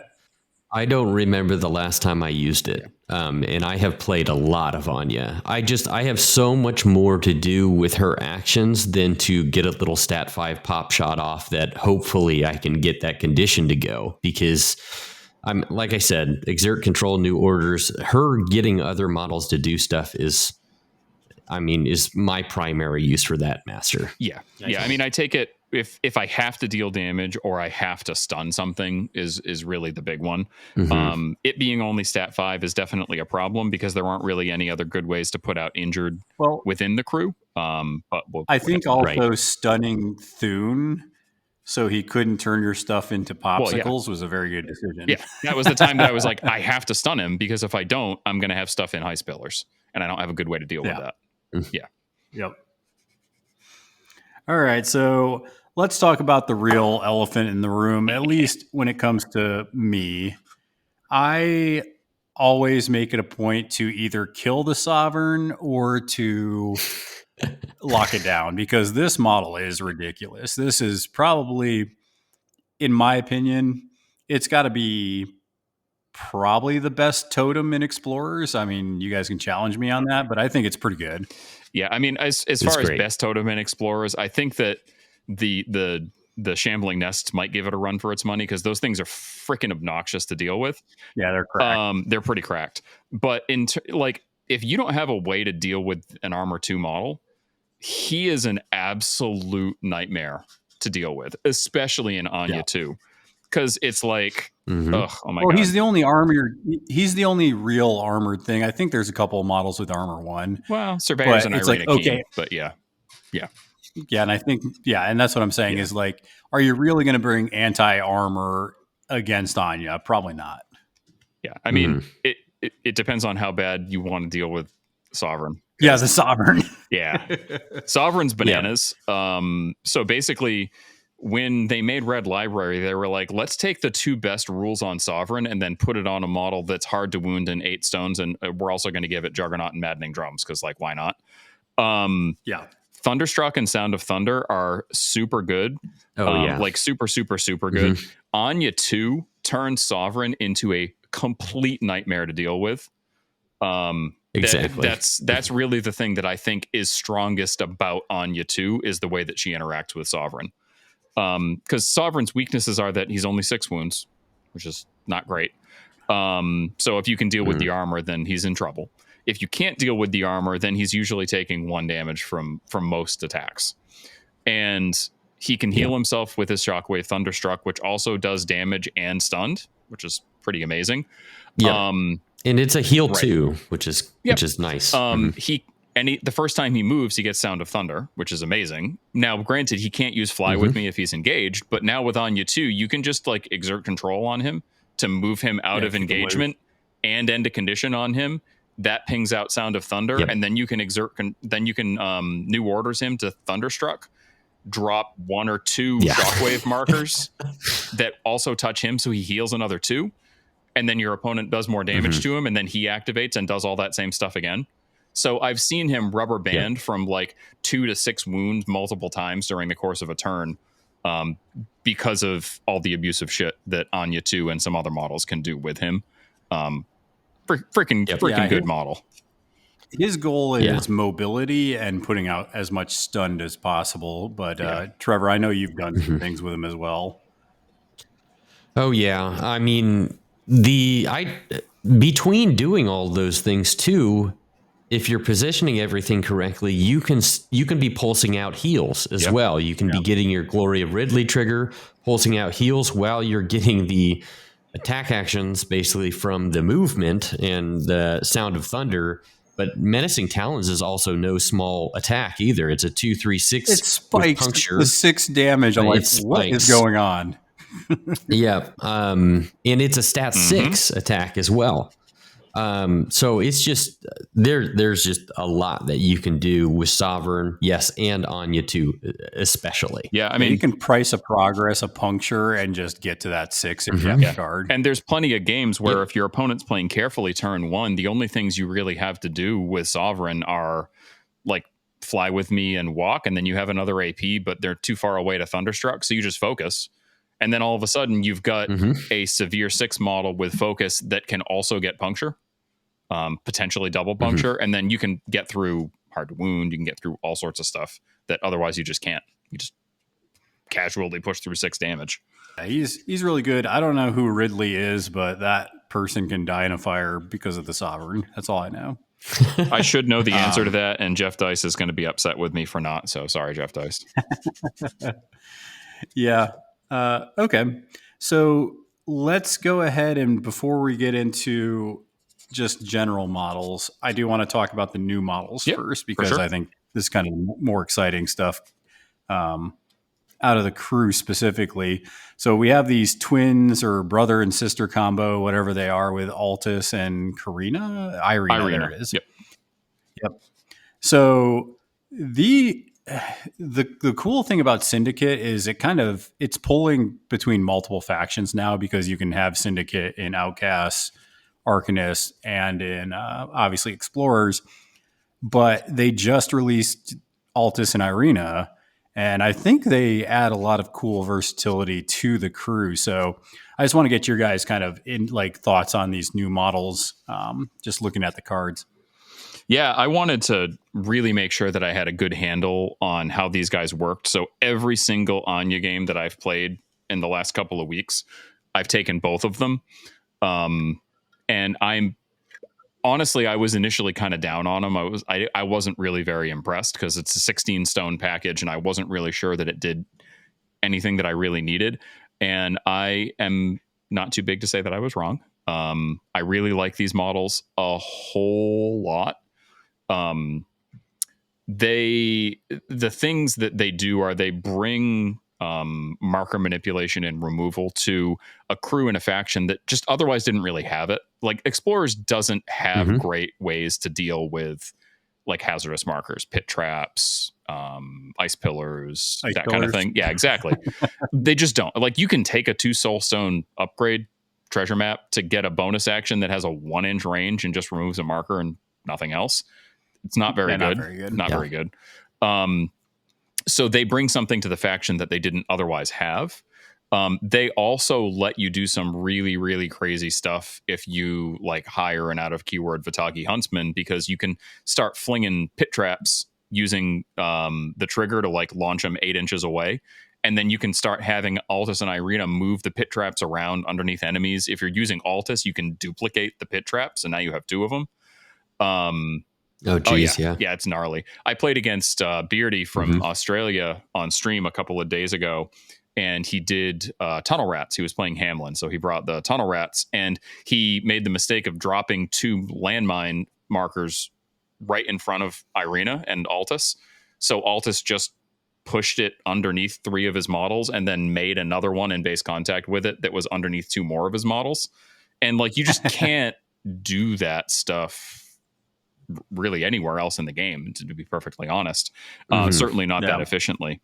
I don't remember the last time I used it, and I have played a lot of Anya. I have so much more to do with her actions than to get a little stat 5 pop shot off that hopefully I can get that condition to go, because I'm, like I said, exert control, new orders. Her getting other models to do stuff is my primary use for that master. Yeah. Yeah. I mean, I take it if I have to deal damage or I have to stun something is really the big one. It being only stat 5 is definitely a problem, because there aren't really any other good ways to put out injured within the crew. But I think also stunning Thune so he couldn't turn your stuff into popsicles was a very good decision. Yeah, that was the time that I was like, I have to stun him, because if I don't, I'm going to have stuff in high spillers, and I don't have a good way to deal with that. Yeah. Yep. All right, so let's talk about the real elephant in the room, at least when it comes to me. I always make it a point to either kill the Sovereign or to lock it down, because this model is ridiculous. This is probably, in my opinion, it's got to be probably the best totem in Explorers. I mean, you guys can challenge me on that, but I think it's pretty good. Yeah, I mean, as far as best totem in Explorers, I think that the Shambling Nests might give it a run for its money, because those things are freaking obnoxious to deal with. Yeah, they're cracked. They're pretty cracked. But if you don't have a way to deal with an Armor 2 model, he is an absolute nightmare to deal with, especially in Anya 2. Because it's like, oh my god. He's the only armored. He's the only real armored thing. I think there's a couple of models with armor 1. Well, Surveyors and Irina Keen, but yeah, and I think and that's what I'm saying is, like, are you really going to bring anti-armor against Anya? Probably not. Yeah, I mean, it depends on how bad you want to deal with Sovereign. Yeah, the Sovereign. Yeah, Sovereign's bananas. So basically, when they made Red Library, they were like, let's take the 2 best rules on Sovereign and then put it on a model that's hard to wound in 8 stones, and we're also going to give it Juggernaut and Maddening Drums, because, like, why not? Thunderstruck and Sound of Thunder are super good. Like super, super, super good. Anya 2 turns Sovereign into a complete nightmare to deal with. Exactly. That's really the thing that I think is strongest about Anya 2, is the way that she interacts with Sovereign. Because Sovereign's weaknesses are that he's only 6 wounds, which is not great. So if you can deal with the armor, then he's in trouble. If you can't deal with the armor, then he's usually taking 1 damage from most attacks. And he can heal himself with his Shockwave Thunderstruck, which also does damage and stunned, which is pretty amazing. Yeah. And it's a heal too, which is nice. The first time he moves, he gets Sound of Thunder, which is amazing. Now, granted, he can't use Fly with me if he's engaged, but now with Anya 2, you can just exert control on him to move him out of engagement and end a condition on him, that pings out Sound of Thunder, and then you can new orders him to Thunderstruck, drop 1 or 2 shockwave markers that also touch him, so he heals another 2, and then your opponent does more damage to him, and then he activates and does all that same stuff again. So I've seen him rubber band from like 2 to 6 wounds multiple times during the course of a turn, because of all the abusive shit that Anya 2 and some other models can do with him. Freaking good model. His goal is mobility and putting out as much stunned as possible. But Trevor, I know you've done some things with him as well. Oh yeah, I mean between doing all those things too, if you're positioning everything correctly, you can be pulsing out heals as well. You can be getting your Glory of Ridley trigger, pulsing out heals while you're getting the attack actions basically from the movement and the Sound of Thunder. But Menacing Talons is also no small attack either. It's a 2/3/6. It spikes the 6 damage. I'm like, what is going on? And it's a stat 6 attack as well. So it's just there's just a lot that you can do with Sovereign, and Anya too, especially. Yeah, I mean, you can price a progress, a puncture, and just get to that 6 if you have a guard. And there's plenty of games where if your opponent's playing carefully turn 1, the only things you really have to do with Sovereign are like fly with me and walk, and then you have another AP, but they're too far away to Thunderstruck, so you just focus. And then all of a sudden you've got a severe 6 model with focus that can also get puncture. Potentially double puncture, and then you can get through hard to wound, you can get through all sorts of stuff that otherwise you just can't. You just casually push through 6 damage. Yeah, he's really good. I don't know who Ridley is, but that person can die in a fire because of the Sovereign. That's all I know. I should know the answer to that, and Jeff Dice is going to be upset with me for not, so sorry, Jeff Dice. Okay. So let's go ahead, and before we get into just general models, I do want to talk about the new models first, because I think this is kind of more exciting stuff out of the crew specifically. So we have these twins or brother and sister combo, whatever they are, with Altus and Irina. There it is. Yep. So the cool thing about Syndicate is it's pulling between multiple factions now, because you can have Syndicate in Outcasts, Arcanists, and in obviously Explorers, but they just released Altus and Irina, and I think they add a lot of cool versatility to the crew. So I just want to get your guys kind of thoughts on these new models, just looking at the cards. Yeah, I wanted to really make sure that I had a good handle on how these guys worked. So every single Anya game that I've played in the last couple of weeks, I've taken both of them. And I was initially kind of down on them. I wasn't really very impressed, because it's a 16 stone package, and I wasn't really sure that it did anything that I really needed. And I am not too big to say that I was wrong. I really like these models a whole lot. The things that they do are they bring marker manipulation and removal to a crew and a faction that just otherwise didn't really have it. Like Explorers doesn't have great ways to deal with like hazardous markers, pit traps, ice pillars, kind of thing. Yeah, exactly. They just don't. Like, you can take a 2 soulstone upgrade treasure map to get a bonus action that has a 1-inch range and just removes a marker and nothing else. It's not very good. Not very good. So they bring something to the faction that they didn't otherwise have. They also let you do some really, really crazy stuff if you like hire an out of keyword Vitagi Huntsman, because you can start flinging pit traps using the trigger to like launch them 8 inches away. And then you can start having Altus and Irina move the pit traps around underneath enemies. If you're using Altus, you can duplicate the pit traps, and now you have 2 of them. Yeah, it's gnarly. I played against Beardy from Australia on stream a couple of days ago, and he did Tunnel Rats. He was playing Hamlin, so he brought the Tunnel Rats, and he made the mistake of dropping 2 landmine markers right in front of Irina and Altus. So Altus just pushed it underneath 3 of his models and then made another one in base contact with it that was underneath 2 more of his models. And like, you just can't do that stuff really anywhere else in the game, to be perfectly honest. Certainly not that efficiently.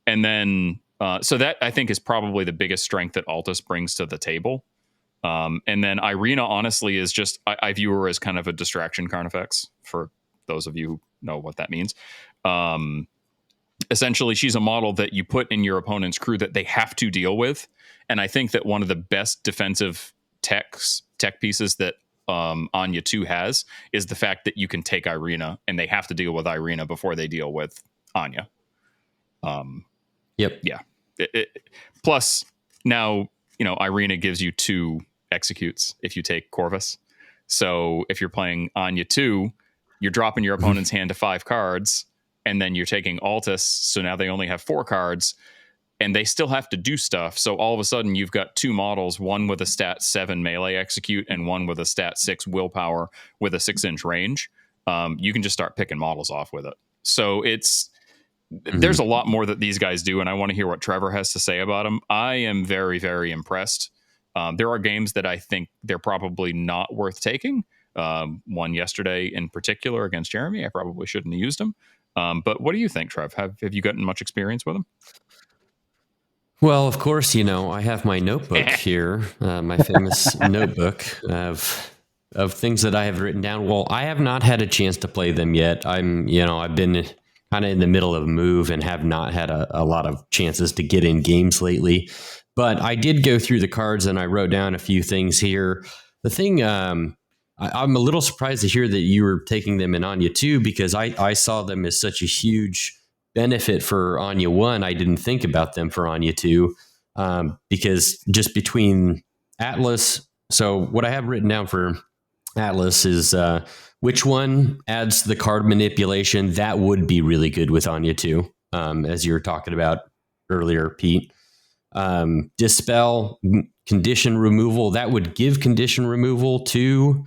And then, so that I think is probably the biggest strength that Altus brings to the table. And then Irina, honestly, is just, I view her as kind of a distraction Carnifex, for those of you who know what that means. Essentially, she's a model that you put in your opponent's crew that they have to deal with. And I think that one of the best defensive tech pieces that Anya 2 has is the fact that you can take Irina, and they have to deal with Irina before they deal with Anya. Yep. Yeah. Plus, now, Irina gives you 2 executes if you take Corvus. So if you're playing Anya 2, you're dropping your opponent's hand to 5 cards, and then you're taking Altus, so now they only have 4 cards, and they still have to do stuff. So all of a sudden, you've got 2 models, one with a stat 7 melee execute, and one with a stat 6 willpower with a 6-inch range. You can just start picking models off with it. So there's a lot more that these guys do, and I want to hear what Trevor has to say about them. I am very, very impressed. There are games that I think they're probably not worth taking. One yesterday in particular against Jeremy, I probably shouldn't have used him. But what do you think, Trev? Have you gotten much experience with them? Well, of course, I have my notebook here, my famous notebook of things that I have written down. Well, I have not had a chance to play them yet. I've been kind of in the middle of a move and have not had a lot of chances to get in games lately. But I did go through the cards and I wrote down a few things here. The thing, I'm a little surprised to hear that you were taking them in Anya 2, because I saw them as such a huge benefit for Anya 1. I didn't think about them for Anya 2, because just between Atlas. So what I have written down for Atlas is which one adds the card manipulation. That would be really good with Anya 2, as you were talking about earlier, Pete. Dispel, condition removal. That would give condition removal to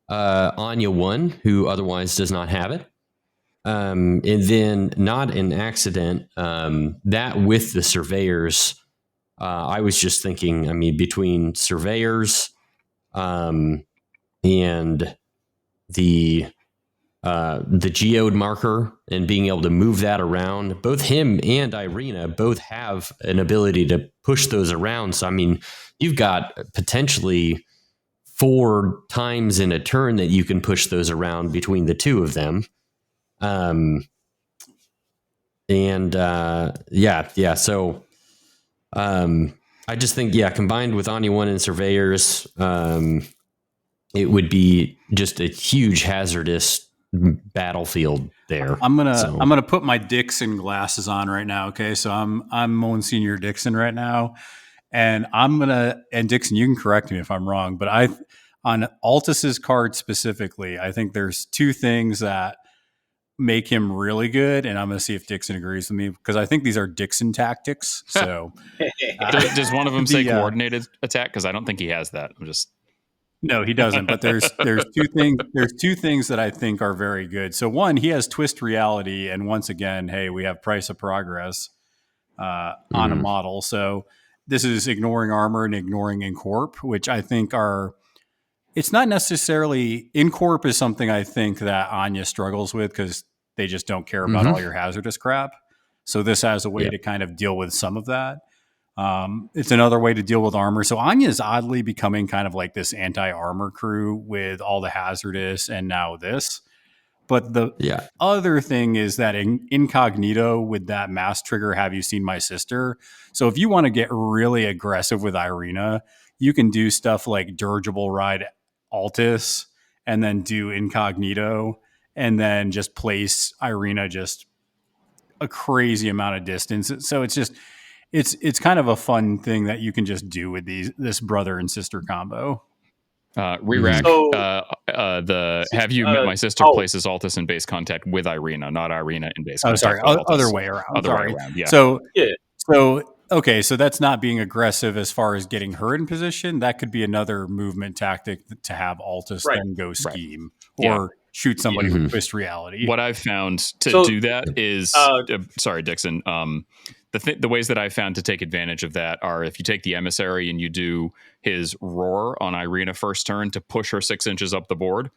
Anya 1, who otherwise does not have it. And then not an accident, that with the surveyors, I was just thinking, between surveyors and the geode marker and being able to move that around, both him and Irina both have an ability to push those around. So, you've got potentially 4 times in a turn that you can push those around between the 2 of them. So I just think, combined with Anya 1 and surveyors, it would be just a huge hazardous battlefield there. I'm gonna put my Dixon glasses on right now. Okay, so I'm Monsignor Dixon right now, and and Dixon, you can correct me if I'm wrong, but on Altus's card specifically, I think there's 2 things that make him really good, and I'm going to see if Dixon agrees with me, because I think these are Dixon tactics. So, does one of them say coordinated attack? Because I don't think he has that. No, he doesn't. But there's 2 things. There's 2 things that I think are very good. So one, he has twist reality, and once again, hey, we have price of progress on a model. So this is ignoring armor and ignoring Incorp, which I think are. It's not necessarily Incorp is something I think that Anya struggles with, because they just don't care about all your hazardous crap. So this has a way to kind of deal with some of that. It's another way to deal with armor. So Anya is oddly becoming kind of like this anti-armor crew with all the hazardous and now this. But the other thing is that incognito with that mass trigger, have you seen my sister? So if you want to get really aggressive with Irina, you can do stuff like dirigible ride Altus and then do incognito and then just place Irina just a crazy amount of distance. So it's kind of a fun thing that you can just do with this brother and sister combo. Re-rack, have you met my sister places Altus in base contact with Irina, not Irina in base contact. Sorry, other way around. Yeah. So okay, so that's not being aggressive as far as getting her in position. That could be another movement tactic to have Altus then go scheme or shoot somebody with twist reality. What I've found to do that is, sorry, Dixon. The ways that I've found to take advantage of that are if you take the emissary and you do his roar on Irina first turn to push her 6 inches up the board.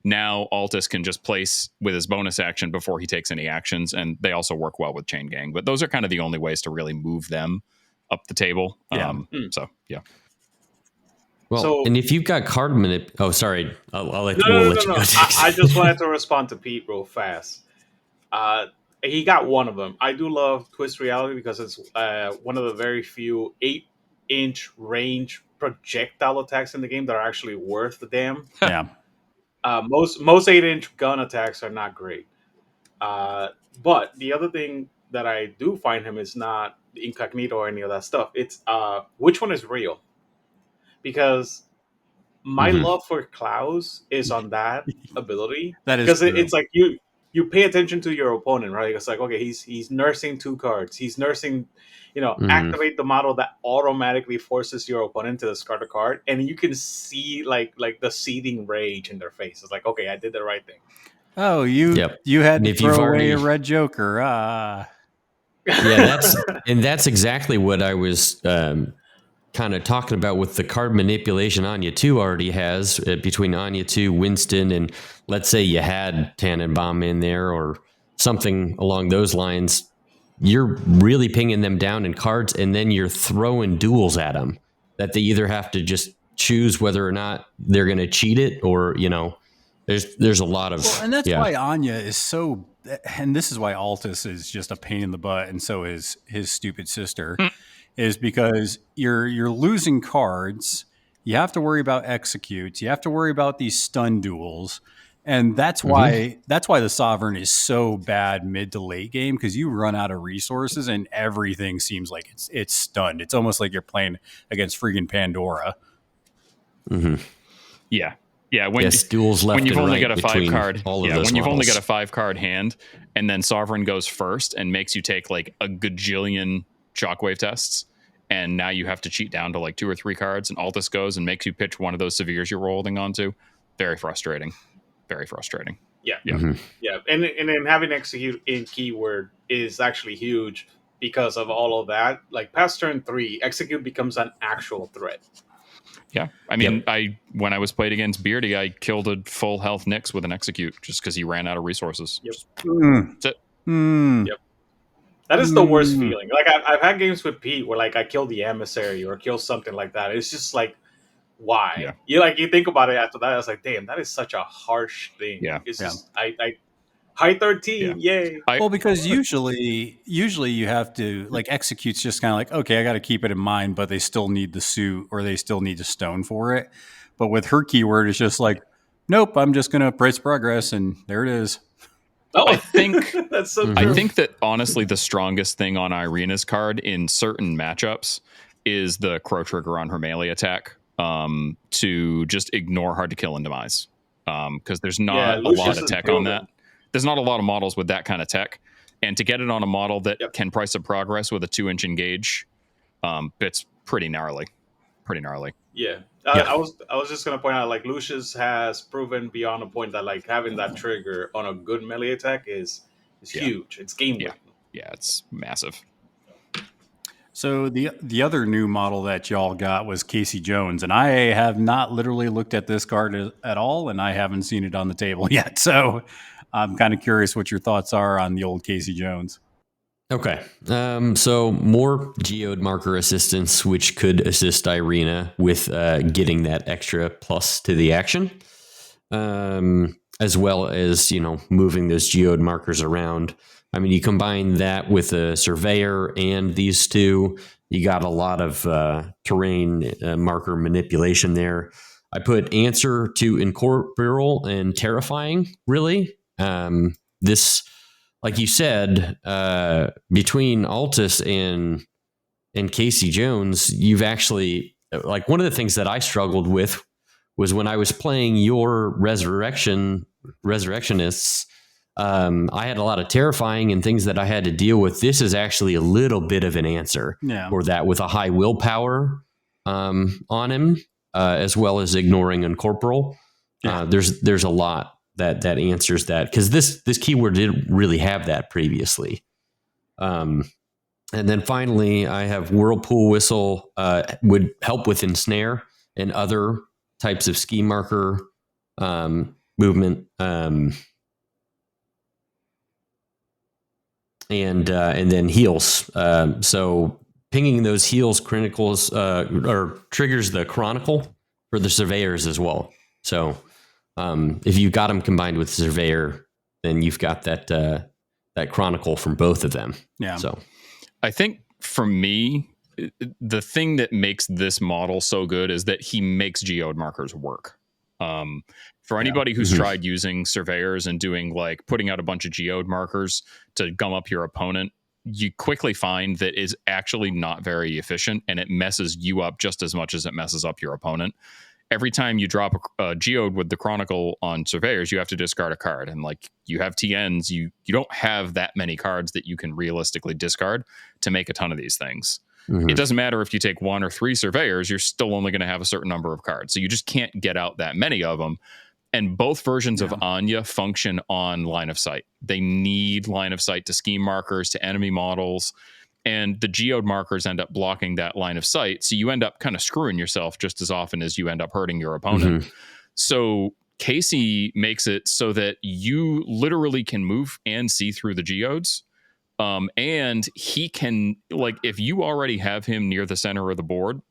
Now Altus can just place with his bonus action before he takes any actions, and they also work well with Chain Gang. But those are kind of the only ways to really move them up the table. Yeah. So yeah. Well, So- and if you've got card manip, oh, sorry, I'll let, No, we'll no, let you no, go. no. I just wanted to respond to Pete real fast. He got one of them. I do love Twist Reality because it's one of the very few 8-inch range projectile attacks in the game that are actually worth the damn. Yeah. Most 8-inch gun attacks are not great. But the other thing that I do find him is not incognito or any of that stuff. It's which one is real? Because my Mhm. love for Klaus is on that ability. That is because true. it's like you pay attention to your opponent, right? It's like, okay, he's nursing 2 cards. He's nursing, activate the model that automatically forces your opponent to discard a card, and you can see like the seething rage in their face. It's like, okay, I did the right thing. Oh, you Yep. had And to if you've throw away already- a red Joker. Yeah, that's exactly what I was kind of talking about with the card manipulation Anya 2 already has between Anya 2, Winston, and let's say you had Tannenbaum in there or something along those lines. You're really pinging them down in cards, and then you're throwing duels at them that they either have to just choose whether or not they're going to cheat it, or there's a lot of Well, and that's why Anya is so, and this is why Altus is just a pain in the butt, and so is his stupid sister, is because you're losing cards. You have to worry about executes. You have to worry about these stun duels. And that's why the Sovereign is so bad mid to late game, because you run out of resources and everything seems like it's stunned. It's almost like you're playing against freaking Pandora. Mm-hmm. Yeah. Duels left when you've and only right got a between 5-card, all of yeah, those when you've only models. got a 5-card hand, and then Sovereign goes first and makes you take like a gajillion shockwave tests, and now you have to cheat down to like 2 or 3 cards, and Altus goes and makes you pitch one of those severes you're holding onto. Very frustrating. Very frustrating. Yeah. Mm-hmm. Yeah, and then having execute in keyword is actually huge because of all of that. Like past turn 3, execute becomes an actual threat. Yeah, I mean, when I was played against Beardy, I killed a full health Nyx with an execute just because he ran out of resources. Yep. That's it. Yep. That is the worst feeling. Like I've had games with Pete where like I kill the emissary or kill something like that. It's just like, why? Yeah. You think about it after that. I was like, damn, that is such a harsh thing. Yeah. It's just I high 13, yay. Well, because usually you have to, like, execute's just kind of like, okay, I got to keep it in mind, but they still need the suit or they still need to stone for it. But with her keyword, it's just like, nope, I'm just going to press progress, and there it is. Oh, I think that's so true. I think that honestly, the strongest thing on Irina's card in certain matchups is the Crow Trigger on her melee attack to just ignore hard to kill and demise. Because there's not a lot of tech on that. There's not a lot of models with that kind of tech, and to get it on a model that can price of progress with a 2-inch engage, it's pretty gnarly. Yeah. I was just gonna point out, like, Lucius has proven beyond a point that like having that trigger on a good melee attack is huge. It's game winning. Yeah, it's massive. So the other new model that y'all got was Casey Jones, and I have not literally looked at this card at all, and I haven't seen it on the table yet. So I'm kind of curious what your thoughts are on the old Casey Jones. Okay. So more geode marker assistance, which could assist Irina with getting that extra plus to the action, as well as, moving those geode markers around. I mean, you combine that with a surveyor and these two, you got a lot of terrain marker manipulation there. I put answer to incorporeal and terrifying, really. This, like you said, between Altus and Casey Jones, you've actually, like, one of the things that I struggled with was when I was playing your resurrectionists, I had a lot of terrifying and things that I had to deal with. This is actually a little bit of an answer for that, with a high willpower on him, as well as ignoring incorporeal. There's a lot that answers that, because this keyword didn't really have that previously. And then finally, I have Whirlpool Whistle would help with ensnare and other types of ski marker movement, and then heals. So pinging those heals criticals or triggers the chronicle for the surveyors as well. So if you got them combined with surveyor, then you've got that that chronicle from both of them. Yeah. So I think for me, the thing that makes this model so good is that he makes geode markers work. For anybody who's tried using surveyors and doing like putting out a bunch of geode markers to gum up your opponent, you quickly find that is actually not very efficient, and it messes you up just as much as it messes up your opponent. Every time you drop a geode with the chronicle on surveyors, you have to discard a card, and like you have TNs, you don't have that many cards that you can realistically discard to make a ton of these things. It doesn't matter if you take 1 or 3 surveyors, you're still only going to have a certain number of cards, so you just can't get out that many of them. And both versions of Anya function on line of sight. They need line of sight to scheme markers, to enemy models, and the geode markers end up blocking that line of sight. So you end up kind of screwing yourself just as often as you end up hurting your opponent. So Casey makes it so that you literally can move and see through the geodes. And he can, like, if you already have him near the center of the board,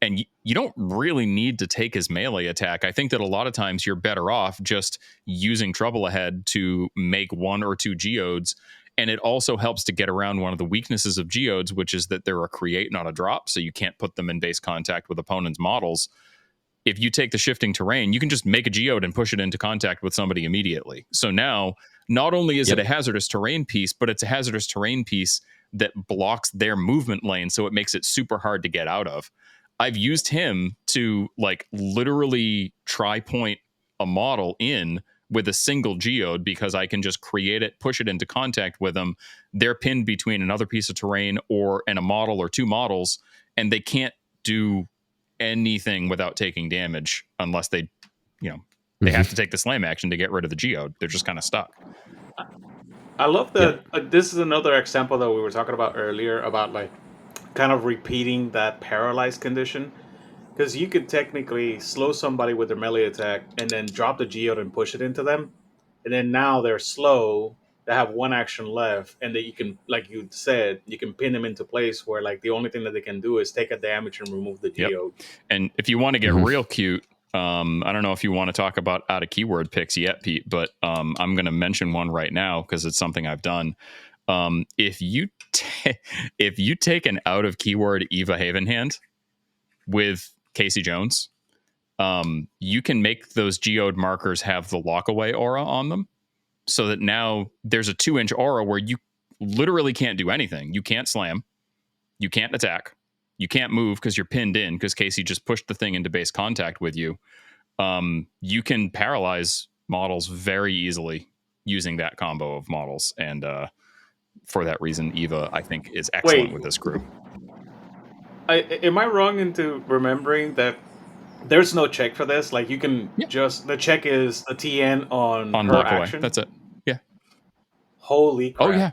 and you don't really need to take his melee attack. I think that a lot of times you're better off just using Trouble Ahead to make 1 or 2 geodes. And it also helps to get around one of the weaknesses of geodes, which is that they're a create, not a drop. So you can't put them in base contact with opponents' models. If you take the shifting terrain, you can just make a geode and push it into contact with somebody immediately. So now, not only is it a hazardous terrain piece, but it's a hazardous terrain piece that blocks their movement lane. So it makes it super hard to get out of. I've used him to like literally tri-point a model in with a single geode because I can just create it, push it into contact with them. They're pinned between another piece of terrain and a model or 2 models, and they can't do anything without taking damage unless they have to take the slam action to get rid of the geode. They're just kind of stuck. I love that. This is another example that we were talking about earlier about like kind of repeating that paralyzed condition, because you could technically slow somebody with their melee attack and then drop the geode and push it into them, and then now they're slow, they have 1 action left, and that you can, like you said, you can pin them into place where like the only thing that they can do is take a damage and remove the geode. And if you want to get real cute, I don't know if you want to talk about out of keyword picks yet, Pete, but I'm going to mention one right now because it's something I've done. If you take an out of keyword Eva Haven hand with Casey Jones, you can make those geode markers have the lockaway aura on them, so that now there's a 2-inch aura where you literally can't do anything. You can't slam, you can't attack, you can't move because you're pinned in because Casey just pushed the thing into base contact with you. You can paralyze models very easily using that combo of models, and for that reason, Eva, I think, is excellent with this group. Am I wrong into remembering that there's no check for this? Like you can just, the check is a TN on her lockaway. action? That's it. Yeah. Holy crap. Oh, yeah.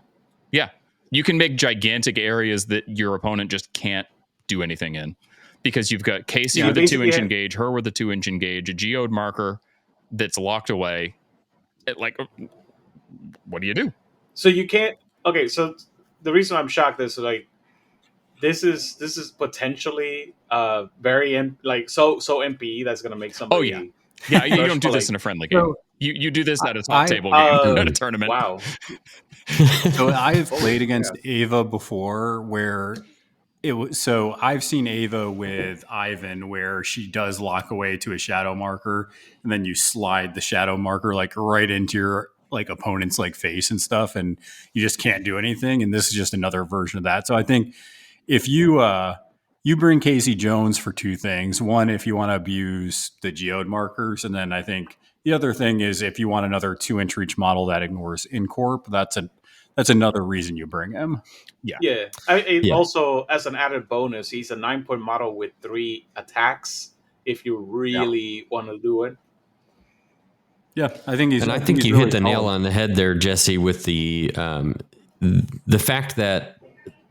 Yeah. You can make gigantic areas that your opponent just can't do anything in, because you've got Casey with a 2-inch engage, her with a 2-inch engage, a geode marker that's locked away. What do you do? So you can't. Okay, so the reason I'm shocked is like this is potentially very so MPE that's gonna make somebody. Oh yeah, yeah. You don't do this in a friendly game. So- You do this at a top table game, at a tournament. Wow. So I've played against Ava before where it was, so I've seen Ava with Ivan where she does lock away to a shadow marker, and then you slide the shadow marker like right into your like opponent's like face and stuff, and you just can't do anything. And this is just another version of that. So I think if you you bring Casey Jones for 2 things. One, if you want to abuse the geode markers, and then I think the other thing is if you want another 2-inch reach model that ignores Incorp, that's another reason you bring him. Yeah. Also, as an added bonus, he's a 9-point model with 3 attacks if you really want to do it. Yeah, I think he's. And I think you really hit the nail on the head there, Jesse, with the fact that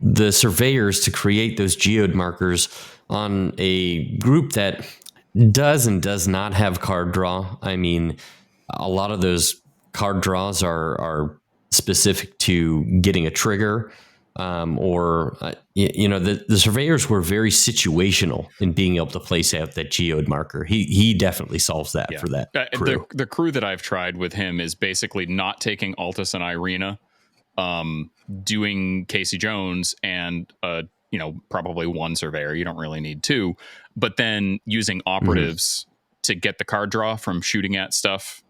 the surveyors to create those geode markers on a group that does and does not have card draw. I mean, a lot of those card draws are specific to getting a trigger, the surveyors were very situational in being able to place out that geode marker. He definitely solves that for that crew. The crew that I've tried with him is basically not taking Altus and Irina, doing Casey Jones and probably one surveyor. You don't really need two, but then using operatives to get the card draw from shooting at stuff,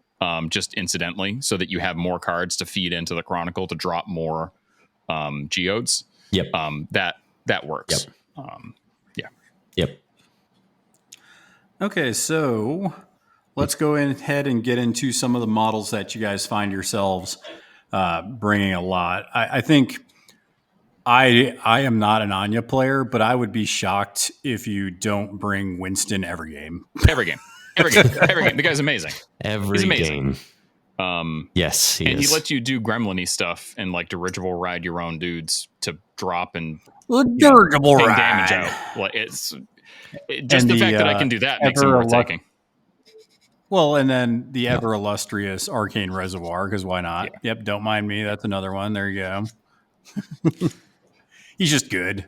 just incidentally, so that you have more cards to feed into the Chronicle to drop more geodes. Yep. That works. Yep. Yep. Okay, so let's go ahead and get into some of the models that you guys find yourselves bringing a lot. I think I am not an Anya player, but I would be shocked if you don't bring Winston every game. Every game. The guy's amazing. He's amazing. Yes, he lets you do gremlin-y stuff and like dirigible ride your own dudes to drop and dirigible ride damage out. Like it's just the fact that I can do that makes him worth taking. Well, and then the ever illustrious Arcane Reservoir, because why not? Yeah. Yep, don't mind me. That's another one. There you go. He's just good.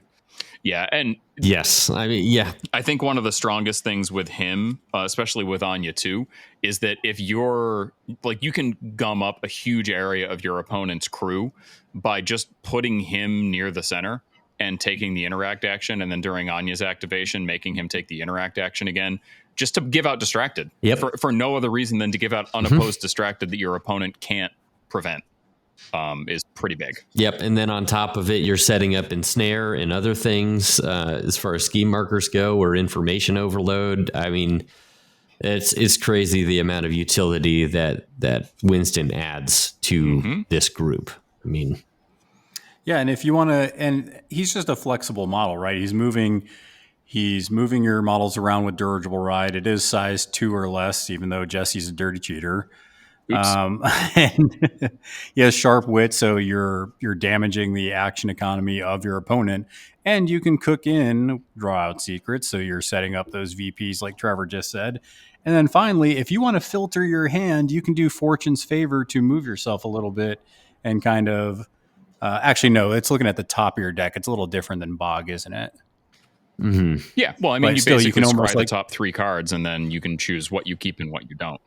Yeah, and yes, I mean, yeah. I think one of the strongest things with him, especially with Anya too, is that if you're like, you can gum up a huge area of your opponent's crew by just putting him near the center and taking the interact action, and then during Anya's activation, making him take the interact action again, just to give out distracted. Yep. For no other reason than to give out unopposed distracted that your opponent can't prevent. Is pretty big. Yep, and then on top of it, you're setting up ensnare and other things as far as scheme markers go, or information overload. I mean, it's crazy the amount of utility that Winston adds to this group. I mean, yeah, and if you want to, and he's just a flexible model, right? He's moving your models around with dirigible ride. It is size 2 or less, even though Jesse's a dirty cheater. And he has sharp wit, so you're damaging the action economy of your opponent, and you can cook in draw out secrets, so you're setting up those VPs like Trevor just said. And then finally, if you want to filter your hand, you can do Fortune's Favor to move yourself a little bit and kind of actually no, it's looking at the top of your deck. It's a little different than Bog, isn't it? Mm-hmm. Yeah, well, I mean, you basically scry the top 3 cards, and then you can choose what you keep and what you don't.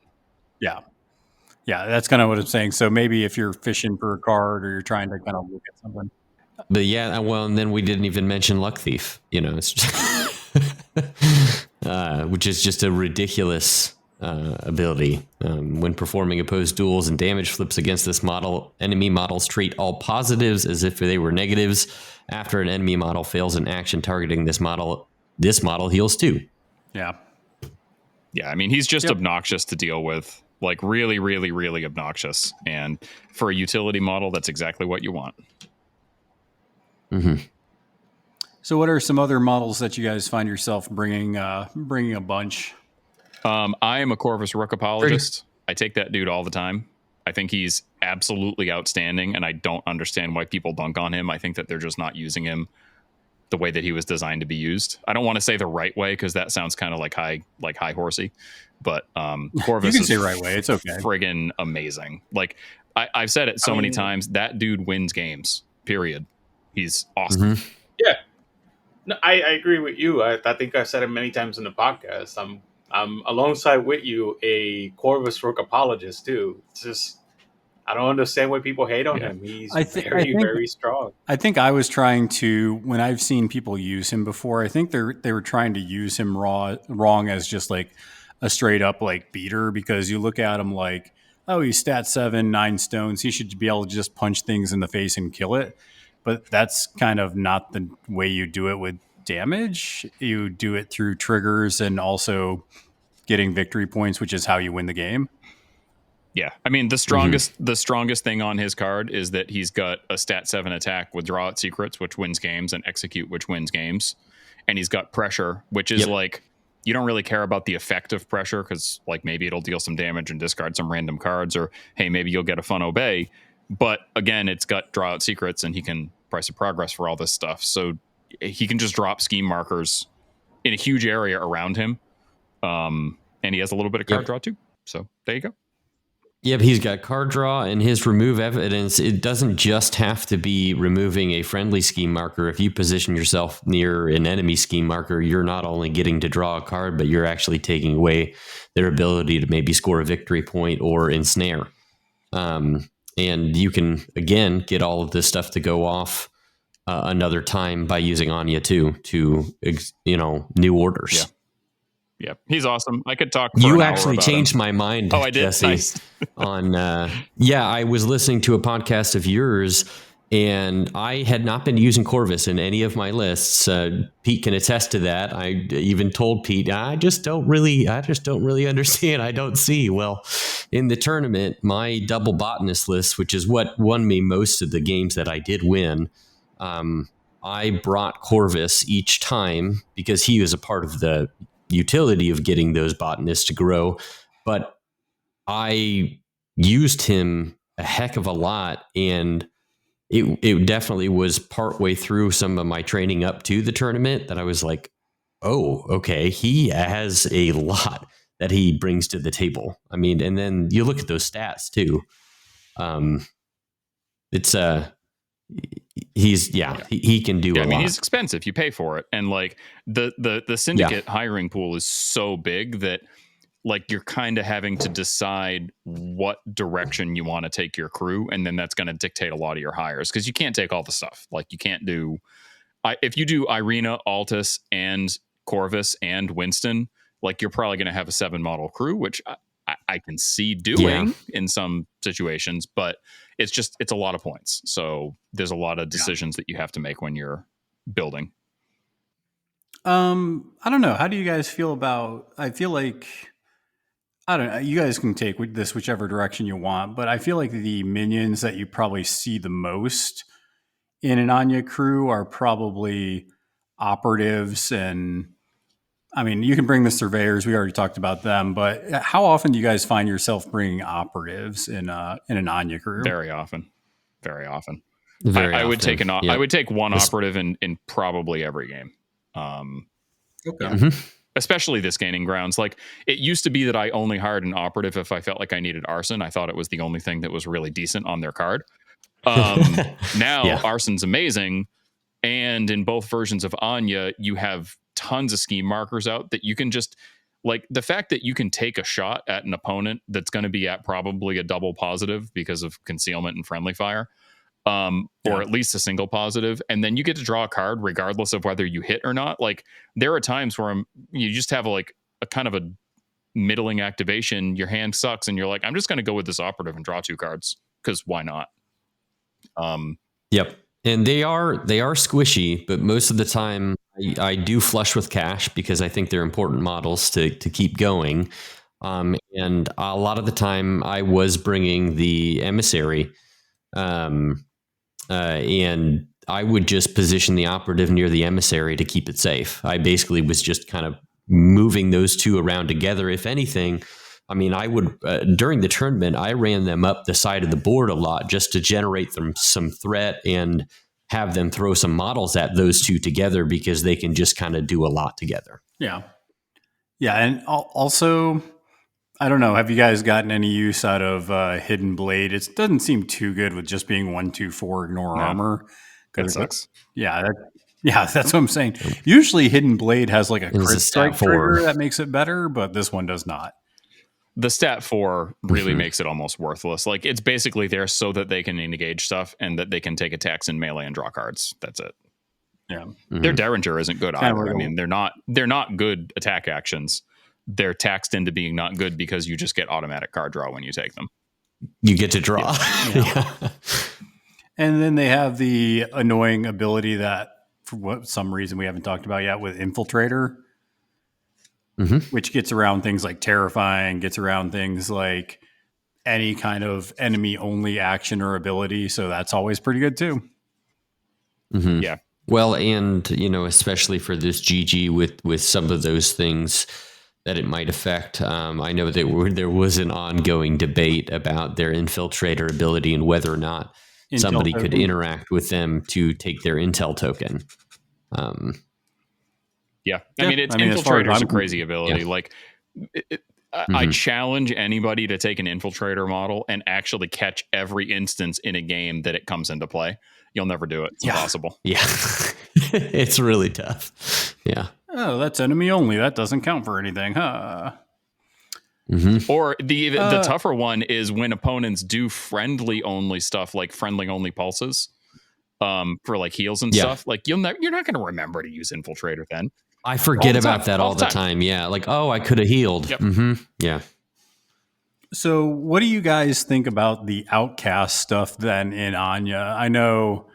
Yeah, that's kind of what I'm saying. So maybe if you're fishing for a card or you're trying to kind of look at something. But yeah, well, and then we didn't even mention Luck Thief, it's just which is just a ridiculous ability. When performing opposed duels and damage flips against this model, enemy models treat all positives as if they were negatives. After an enemy model fails an action targeting this model heals 2. Yeah. Yeah, I mean, he's just obnoxious to deal with. Like really, really, really obnoxious. And for a utility model, that's exactly what you want. Mm-hmm. So what are some other models that you guys find yourself bringing a bunch? I am a Corvus Rook apologist. I take that dude all the time. I think he's absolutely outstanding, and I don't understand why people dunk on him. I think that they're just not using him the way that he was designed to be used. I don't want to say the right way, because that sounds kind of like high horsey. But Corvus you can is say right way. It's okay. Friggin' amazing. Like I've said it so many times. That dude wins games. Period. He's awesome. Mm-hmm. Yeah. No, I agree with you. I think I've said it many times in the podcast. I'm alongside with you a Corvus Rook apologist too. It's just I don't understand why people hate on him. He's very strong. I think I was trying to, when I've seen people use him before, I think they were trying to use him wrong as just like a straight up like beater, because you look at him like, oh, he's stat 7, 9 stones. He should be able to just punch things in the face and kill it. But that's kind of not the way you do it with damage. You do it through triggers and also getting victory points, which is how you win the game. Yeah, I mean the strongest thing on his card is that he's got a stat 7 attack with draw out secrets, which wins games, and execute, which wins games, and he's got pressure, which is like you don't really care about the effect of pressure, because like maybe it'll deal some damage and discard some random cards, or hey, maybe you'll get a fun obey. But again, it's got draw out secrets, and he can price of progress for all this stuff, so he can just drop scheme markers in a huge area around him And he has a little bit of card draw too. So there you go. Yep, he's got card draw, and his remove evidence, it doesn't just have to be removing a friendly scheme marker. If you position yourself near an enemy scheme marker, you're not only getting to draw a card, but you're actually taking away their ability to maybe score a victory point or ensnare. And you can, again, get all of this stuff to go off another time by using Anya too, to, new orders. Yeah. Yeah, he's awesome. I could talk for You an hour actually about changed him. my mind, Oh, I did? Jesse. Nice. On I was listening to a podcast of yours, and I had not been using Corvus in any of my lists. Pete can attest to that. I even told Pete, I just don't really understand. I don't see. Well, in the tournament, my double botanist list, which is what won me most of the games that I did win, I brought Corvus each time because he was a part of the utility of getting those botanists to grow. But I used him a heck of a lot, and it definitely was partway through some of my training up to the tournament that I was like, oh, okay, he has a lot that he brings to the table. I mean, and then you look at those stats too. He can do a lot. I mean, he's expensive. You pay for it. And like the syndicate hiring pool is so big that like you're kind of having to decide what direction you want to take your crew, and then that's going to dictate a lot of your hires, because you can't take all the stuff. Like you can't do if you do Irina, Altus, and Corvus and Winston, like you're probably going to have a 7 model crew, which I can see doing in some situations, but it's a lot of points. So there's a lot of decisions that you have to make when you're building. I don't know. How do you guys feel about? I feel like I don't know. You guys can take this whichever direction you want, but I feel like the minions that you probably see the most in an Anya crew are probably operatives, and I mean, you can bring the surveyors. We already talked about them, but how often do you guys find yourself bringing operatives in an Anya crew? Very often. I would take I would take one operative in probably every game. Okay. Especially this gaining grounds. Like it used to be that I only hired an operative if I felt like I needed arson. I thought it was the only thing that was really decent on their card. Now arson's amazing, and in both versions of Anya, you have tons of scheme markers out that you can just like the fact that you can take a shot at an opponent that's going to be at probably a double positive because of concealment and friendly fire, or at least a single positive, and then you get to draw a card regardless of whether you hit or not. Like there are times where you just have a kind of a middling activation, your hand sucks, and you're like, I'm just going to go with this operative and draw 2 cards because why not? Yep. And they are squishy, but most of the time I do flush with cash because I think they're important models to keep going. And a lot of the time I was bringing the emissary, and I would just position the operative near the emissary to keep it safe. I basically was just kind of moving those two around together. If anything, I mean, I would during the tournament, I ran them up the side of the board a lot just to generate them some threat and have them throw some models at those two together because they can just kind of do a lot together. Yeah. Yeah. And also, I don't know, have you guys gotten any use out of Hidden Blade? It doesn't seem too good with just being 1/2/4 ignore armor. That sucks. That's what I'm saying. Usually Hidden Blade has like a It was crit a strike stat 4. trigger that makes it better, but this one does not. The stat 4 really makes it almost worthless. Like it's basically there so that they can engage stuff and that they can take attacks in melee and draw cards. That's it. Yeah. Their Derringer isn't good either. I mean, they're not good attack actions. They're taxed into being not good because you just get automatic card draw when you take them. You get to draw. Yeah. And then they have the annoying ability that for some reason we haven't talked about yet with Infiltrator, which gets around things like Terrifying, gets around things like any kind of enemy only action or ability. So that's always pretty good too. Yeah. Well, and especially for this GG with some of those things that it might affect. I know that there was an ongoing debate about their Infiltrator ability and whether or not somebody could interact with them to take their intel token. I mean, Infiltrator is a crazy ability. Like I challenge anybody to take an infiltrator model and actually catch every instance in a game that it comes into play. You'll never do it. It's impossible. Yeah. It's really tough. Yeah. Oh, that's enemy only. That doesn't count for anything, huh? Or the tougher one is when opponents do friendly only stuff, like friendly only pulses, for like heals and stuff. Like you're not going to remember to use infiltrator then. I forget about that all the time. Yeah. Like, oh, I could have healed. Yep. Yeah. So what do you guys think about the outcast stuff then in Anya? I know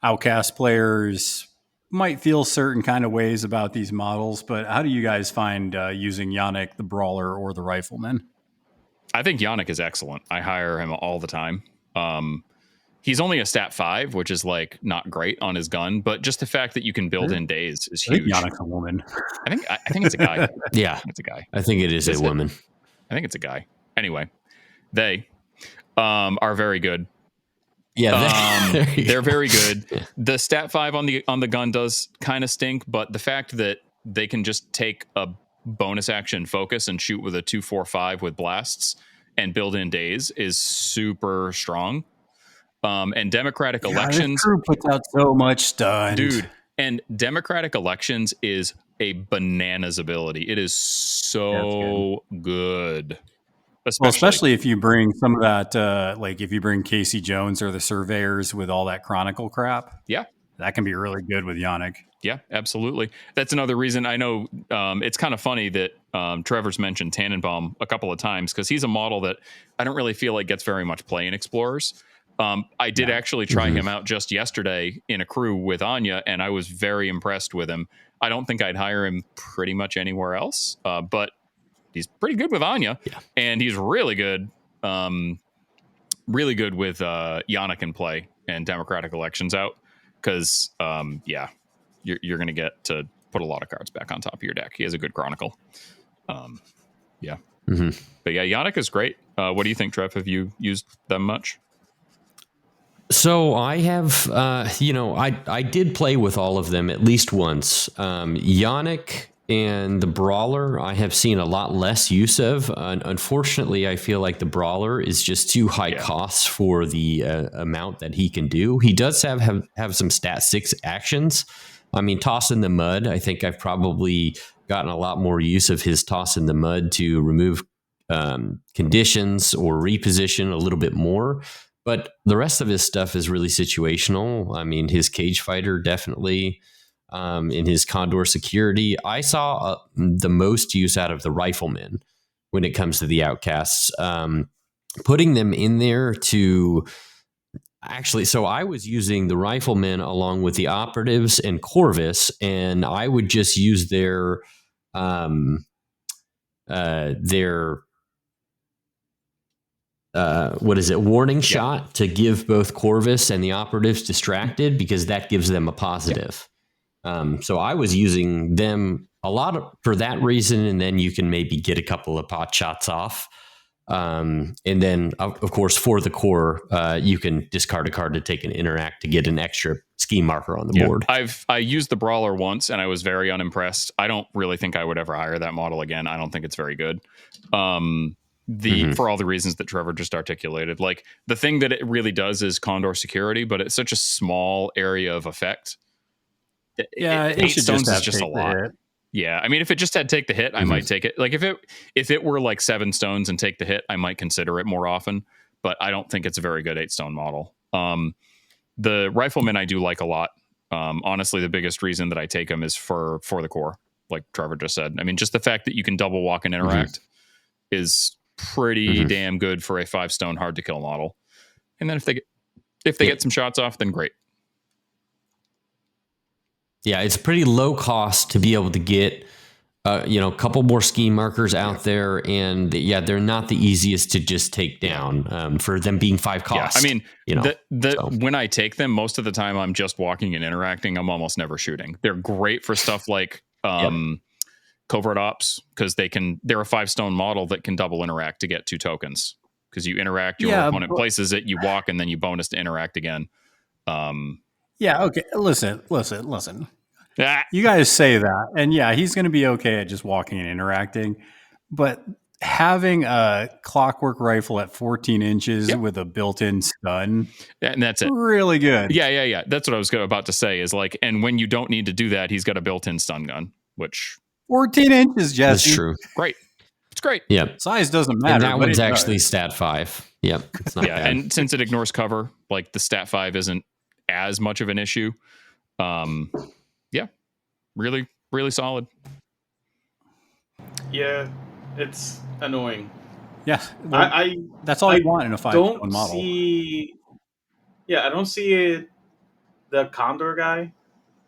outcast players might feel certain kind of ways about these models, but how do you guys find using Yannick, the brawler, or the rifleman? I think Yannick is excellent. I hire him all the time. He's only a stat 5, which is like not great on his gun, but just the fact that you can build in days is huge. Yannick's a woman. I think it's a guy. Yeah, it's a guy. I think it is a woman. I think it's a guy. Anyway, they are very good. Yeah, they're very good. The stat 5 on the gun does kind of stink, but the fact that they can just take a bonus action focus and shoot with a 2-4-5 with blasts and build in days is super strong. And democratic elections, crew puts out so much stun, dude. And democratic elections is a bananas ability. It is so good. Especially if you bring some of that, like if you bring Casey Jones or the Surveyors with all that Chronicle crap. Yeah. That can be really good with Yannick. Yeah, absolutely. That's another reason I know it's kind of funny that Trevor's mentioned Tannenbaum a couple of times because he's a model that I don't really feel like gets very much play in Explorers. I did actually try him out just yesterday in a crew with Anya, and I was very impressed with him. I don't think I'd hire him pretty much anywhere else, but he's pretty good with Anya, and he's really good with Yannick in play and democratic elections out because, you're going to get to put a lot of cards back on top of your deck. He has a good Chronicle. But yeah, Yannick is great. What do you think, Trev? Have you used them much? So I have, I did play with all of them at least once. Yannick and the Brawler, I have seen a lot less use of. Unfortunately, I feel like the Brawler is just too high cost for the amount that he can do. He does have some stat 6 actions. I mean, Toss in the Mud, I think I've probably gotten a lot more use of his Toss in the Mud to remove conditions or reposition a little bit more. But the rest of his stuff is really situational. I mean, his Cage Fighter definitely, in his Condor Security. I saw the most use out of the Riflemen when it comes to the outcasts. Putting them in there to actually, so I was using the Riflemen along with the Operatives and Corvus, and I would just use their warning shot to give both Corvus and the Operatives distracted because that gives them a positive. So I was using them a lot for that reason, and then you can maybe get a couple of pot shots off. And then, of course, for the core, you can discard a card to take an interact to get an extra scheme marker on the board. I used the Brawler once, and I was very unimpressed. I don't really think I would ever hire that model again. I don't think it's very good. For all the reasons that Trevor just articulated. Like, the thing that it really does is Condor Security, but it's such a small area of effect. Eight stones is just a lot. Yeah, I mean, if it just had take the hit, I might take it. Like, if it were like 7 stones and take the hit, I might consider it more often. But I don't think it's a very good 8-stone model. The Rifleman I do like a lot. Honestly, the biggest reason that I take them is for the core, like Trevor just said. I mean, just the fact that you can double walk and interact is pretty damn good for a 5-stone hard to kill model. And then if they get some shots off, then great. Yeah, it's pretty low cost to be able to get, a couple more scheme markers out there, and they're not the easiest to just take down for them being 5 cost. Yeah, I mean, when I take them, most of the time I'm just walking and interacting. I'm almost never shooting. They're great for stuff like covert ops because they're a 5-stone model that can double interact to get 2 tokens. Because you interact, your opponent places it, you walk, and then you bonus to interact again. Okay. Listen. You guys say that, and he's going to be okay at just walking and interacting. but having a clockwork rifle at 14 inches with a built-in stun, and that's it. Really good. Yeah. That's what I was about to say. Is like, and when you don't need to do that, he's got a built-in stun gun, which 14 inches, Jesse. That's true. great. It's great. Yep. Size doesn't matter. And that but one's it actually does. stat 5. Yep. It's not Yeah, bad. and since it ignores cover, like the stat 5 isn't as much of an issue. Yeah, really, really solid. Yeah, it's annoying. Yeah, I that's all I you want in a 5 don't stone model. see. Yeah, I don't see the Condor guy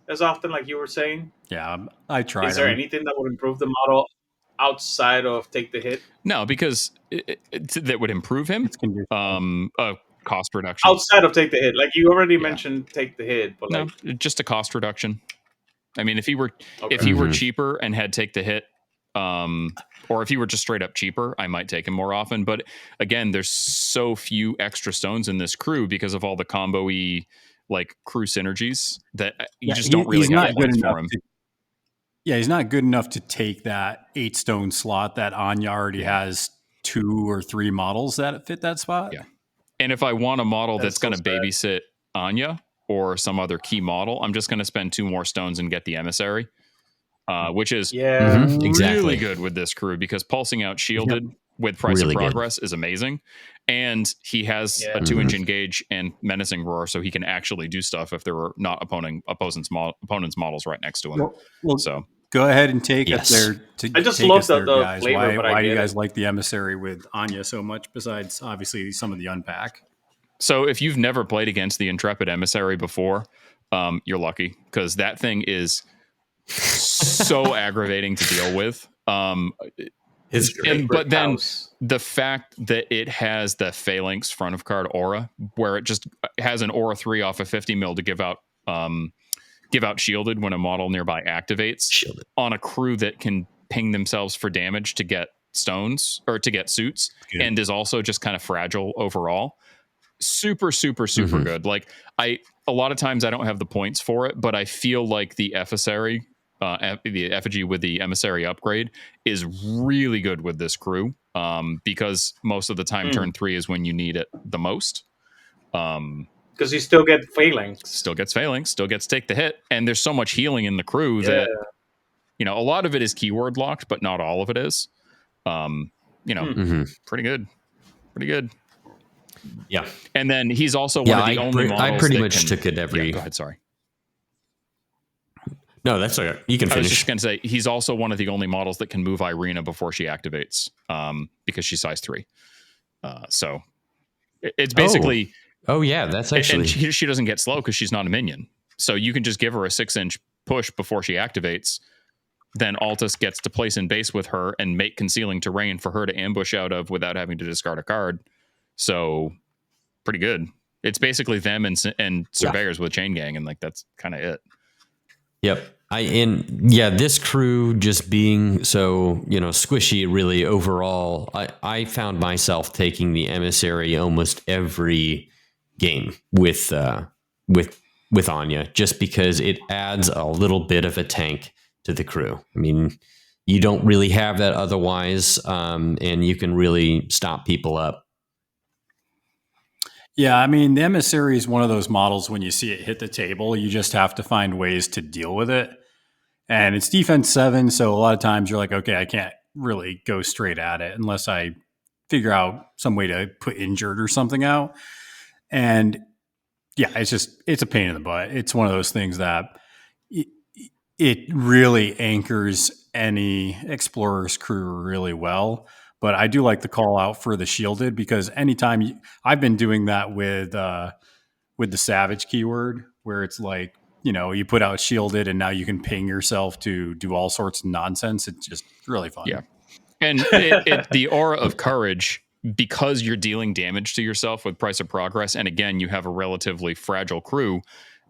as often, like you were saying. Yeah, I tried. Is there anything that would improve the model outside of take the hit? No, because that would improve him. It's conditional. A cost reduction. Outside of take the hit, like you already mentioned, take the hit, but No, like just a cost reduction. I mean, if he were Okay. cheaper and had take the hit, or if he were just straight up cheaper, I might take him more often. But again, there's so few extra stones in this crew because of all the combo-y like crew synergies that you just don't really have points for him. He's not good enough to take that 8 stone slot that Anya already has 2 or 3 models that fit that spot. Yeah. And if I want a model that's so going to sad. babysit Anya or some other key model, I'm just going to spend 2 more stones and get the emissary, which is exactly really good with this crew because pulsing out shielded with Price Really of good. Progress is amazing. And he has a 2-inch engage and menacing roar, so he can actually do stuff if there were not opponent's models right next to him. Well, So go ahead and take Yes. us there. I just take love us there, the guys. flavor, but I why do get you guys it. like the emissary with Anya so much? Besides, obviously, some of the unpack. So if you've never played against the Intrepid Emissary before, you're lucky because that thing is so aggravating to deal with. It's great. But then the fact that it has the Phalanx front of card aura, where it just has an aura 3 off of 50 mil to give out shielded when a model nearby activates Shielded. on a crew that can ping themselves for damage to get stones or to get suits, and is also just kind of fragile overall. Super good. Like a lot of times I don't have the points for it, but I feel like the Emissary, the effigy with the emissary upgrade is really good with this crew, because most of the time turn 3 is when you need it the most. Because you still get Phalanx. Still gets Phalanx, still gets take the hit, and there's so much healing in the crew that a lot of it is keyword locked, but not all of it is. Pretty good. Yeah. And then he's also one of the only models. I pretty that much can, took it every. Yeah, go ahead. Sorry. No, that's okay. You can I was finish. just going to say he's also one of the only models that can move Irina before she activates, because she's size 3. So it's basically. Oh yeah, that's actually. And she doesn't get slow because she's not a minion. So you can just give her a 6-inch push before she activates. Then Altus gets to place in base with her and make concealing terrain for her to ambush out of without having to discard a card. So pretty good. It's basically them and surveyors with chain gang, and like that's kind of it. Yep. This crew just being so, squishy really overall, I found myself taking the emissary almost every game with Anya, just because it adds a little bit of a tank to the crew. I mean, you don't really have that otherwise, and you can really stop people up. Yeah, I mean, the emissary is one of those models when you see it hit the table, you just have to find ways to deal with it. And it's defense 7, so a lot of times you're like, okay, I can't really go straight at it unless I figure out some way to put injured or something out. And yeah, it's a pain in the butt. It's one of those things that it really anchors any explorer's crew really well. But I do like the call out for the shielded, because anytime I've been doing that with the savage keyword, where it's like, you put out shielded and now you can ping yourself to do all sorts of nonsense. It's just really fun. Yeah. And the aura of courage, because you're dealing damage to yourself with Price of Progress, and again, you have a relatively fragile crew,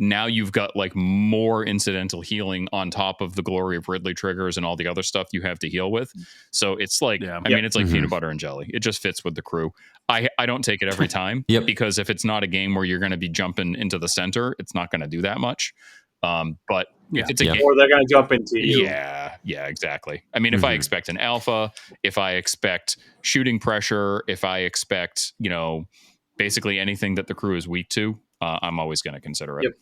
now you've got like more incidental healing on top of the glory of Ridley triggers and all the other stuff you have to heal with. So it's like, I mean, it's like peanut butter and jelly. It just fits with the crew. I don't take it every time, because if it's not a game where you're going to be jumping into the center, it's not going to do that much. But if it's a or they're gonna jump into you. yeah, exactly. I mean, if I expect an alpha, if I expect shooting pressure, if I expect, basically anything that the crew is weak to, I'm always going to consider it. Yep.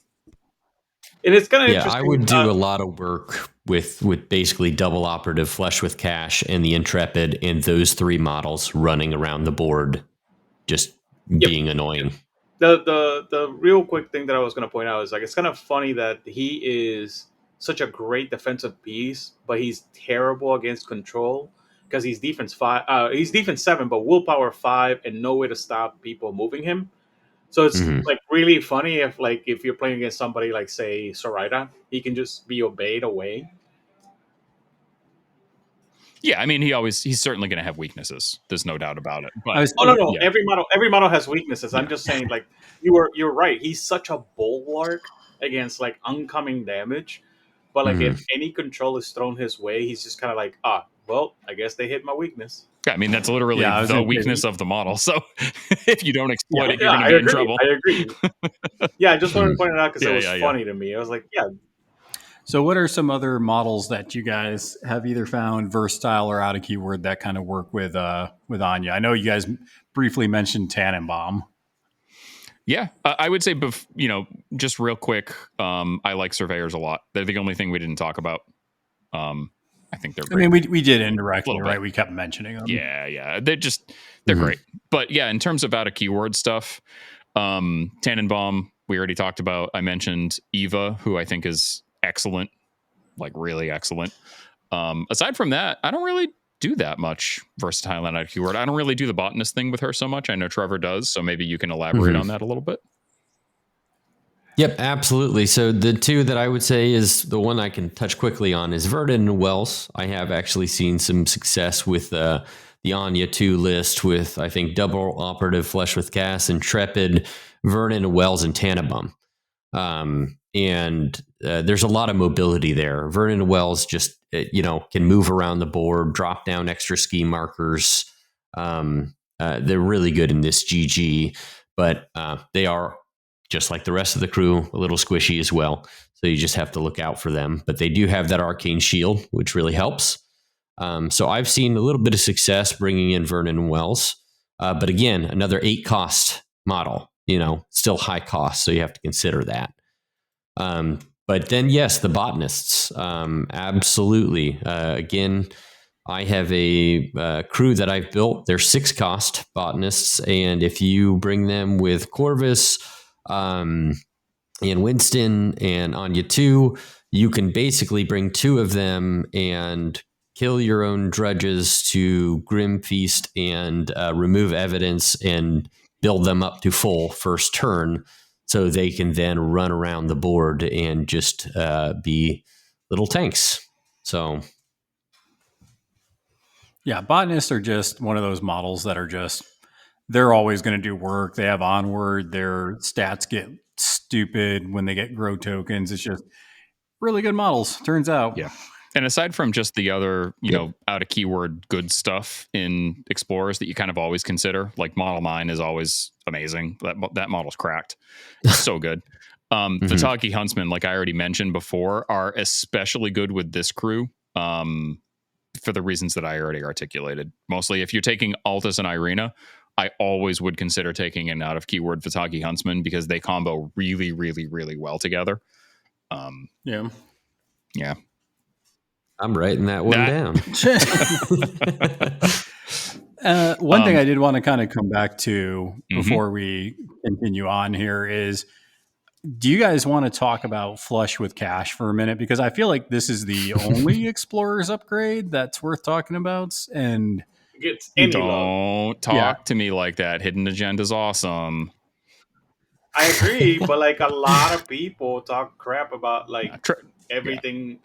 And it's kind of interesting. I would do a lot of work with basically double operative Flesh with Cash and the Intrepid and those 3 models running around the board, just being annoying. The real quick thing that I was going to point out is like it's kind of funny that he is such a great defensive piece, but he's terrible against control because he's defense 5. He's defense 7, but willpower 5 and no way to stop people moving him. So it's like really funny if you're playing against somebody like say Zoraida, he can just be obeyed away. Yeah, I mean he's certainly going to have weaknesses. There's no doubt about it. But no. Yeah. Every model has weaknesses. I'm just saying like you're right. He's such a bulwark against like oncoming damage. But like if any control is thrown his way, he's just kind of like, well, I guess they hit my weakness. Yeah, I mean that's literally the weakness of the model. So if you don't exploit it, you're going to be in trouble. I agree. Yeah, I just wanted to point it out because it was funny to me. I was like, yeah. So what are some other models that you guys have either found versatile or out of keyword that kind of work with Anya? I know you guys briefly mentioned Tannenbaum. Yeah, I would say, just real quick, I like surveyors a lot. They're the only thing we didn't talk about. I think they're great. I mean, we did indirectly, right? We kept mentioning them. Yeah. They're great. But yeah, in terms of out of keyword stuff, Tannenbaum, we already talked about. I mentioned Eva, who I think is excellent, like really excellent. Aside from that, I don't really do that much versatile and out of keyword. I don't really do the botanist thing with her so much. I know Trevor does, so maybe you can elaborate on that a little bit. Yep, absolutely. So the 2 that I would say is the one I can touch quickly on is Verdun and Wells. I have actually seen some success with the Anya 2 list with, I think, double operative Flesh with Gas, Intrepid, Verdun, Wells, and Tannenbaum. And there's a lot of mobility there. Verdun and Wells just, can move around the board, drop down extra ski markers. They're really good in this GG, but they are, just like the rest of the crew, a little squishy as well. So you just have to look out for them. But they do have that arcane shield, which really helps. So I've seen a little bit of success bringing in Vernon and Wells. But again, another 8 cost model, still high cost. So you have to consider that. But then, yes, the botanists. Absolutely. Again, I have a crew that I've built. They're 6 cost botanists. And if you bring them with Corvus, and Winston and Anya 2, you can basically bring 2 of them and kill your own drudges to Grim Feast and remove evidence and build them up to full first turn so they can then run around the board and just be little tanks. So yeah, botanists are just one of those models that are just, they're always going to do work. They have onward. Their stats get stupid when they get grow tokens. It's just really good models, turns out. Yeah. And aside from just the other, out of keyword good stuff in Explorers that you kind of always consider, like Model Mine is always amazing. That model's cracked. It's so good. Vitaki Huntsmen, like I already mentioned before, are especially good with this crew. For the reasons that I already articulated. Mostly if you're taking Altus and Irina, I always would consider taking an out of keyword Vitaki Huntsman because they combo really, really, really well together. Yeah. I'm writing that one down. One thing I did want to kind of come back to before we continue on here is, do you guys want to talk about Flush with Cash for a minute? Because I feel like this is the only Explorers upgrade that's worth talking about. And don't talk to me like that. Hidden Agenda's awesome. I agree, but like a lot of people talk crap about like everything.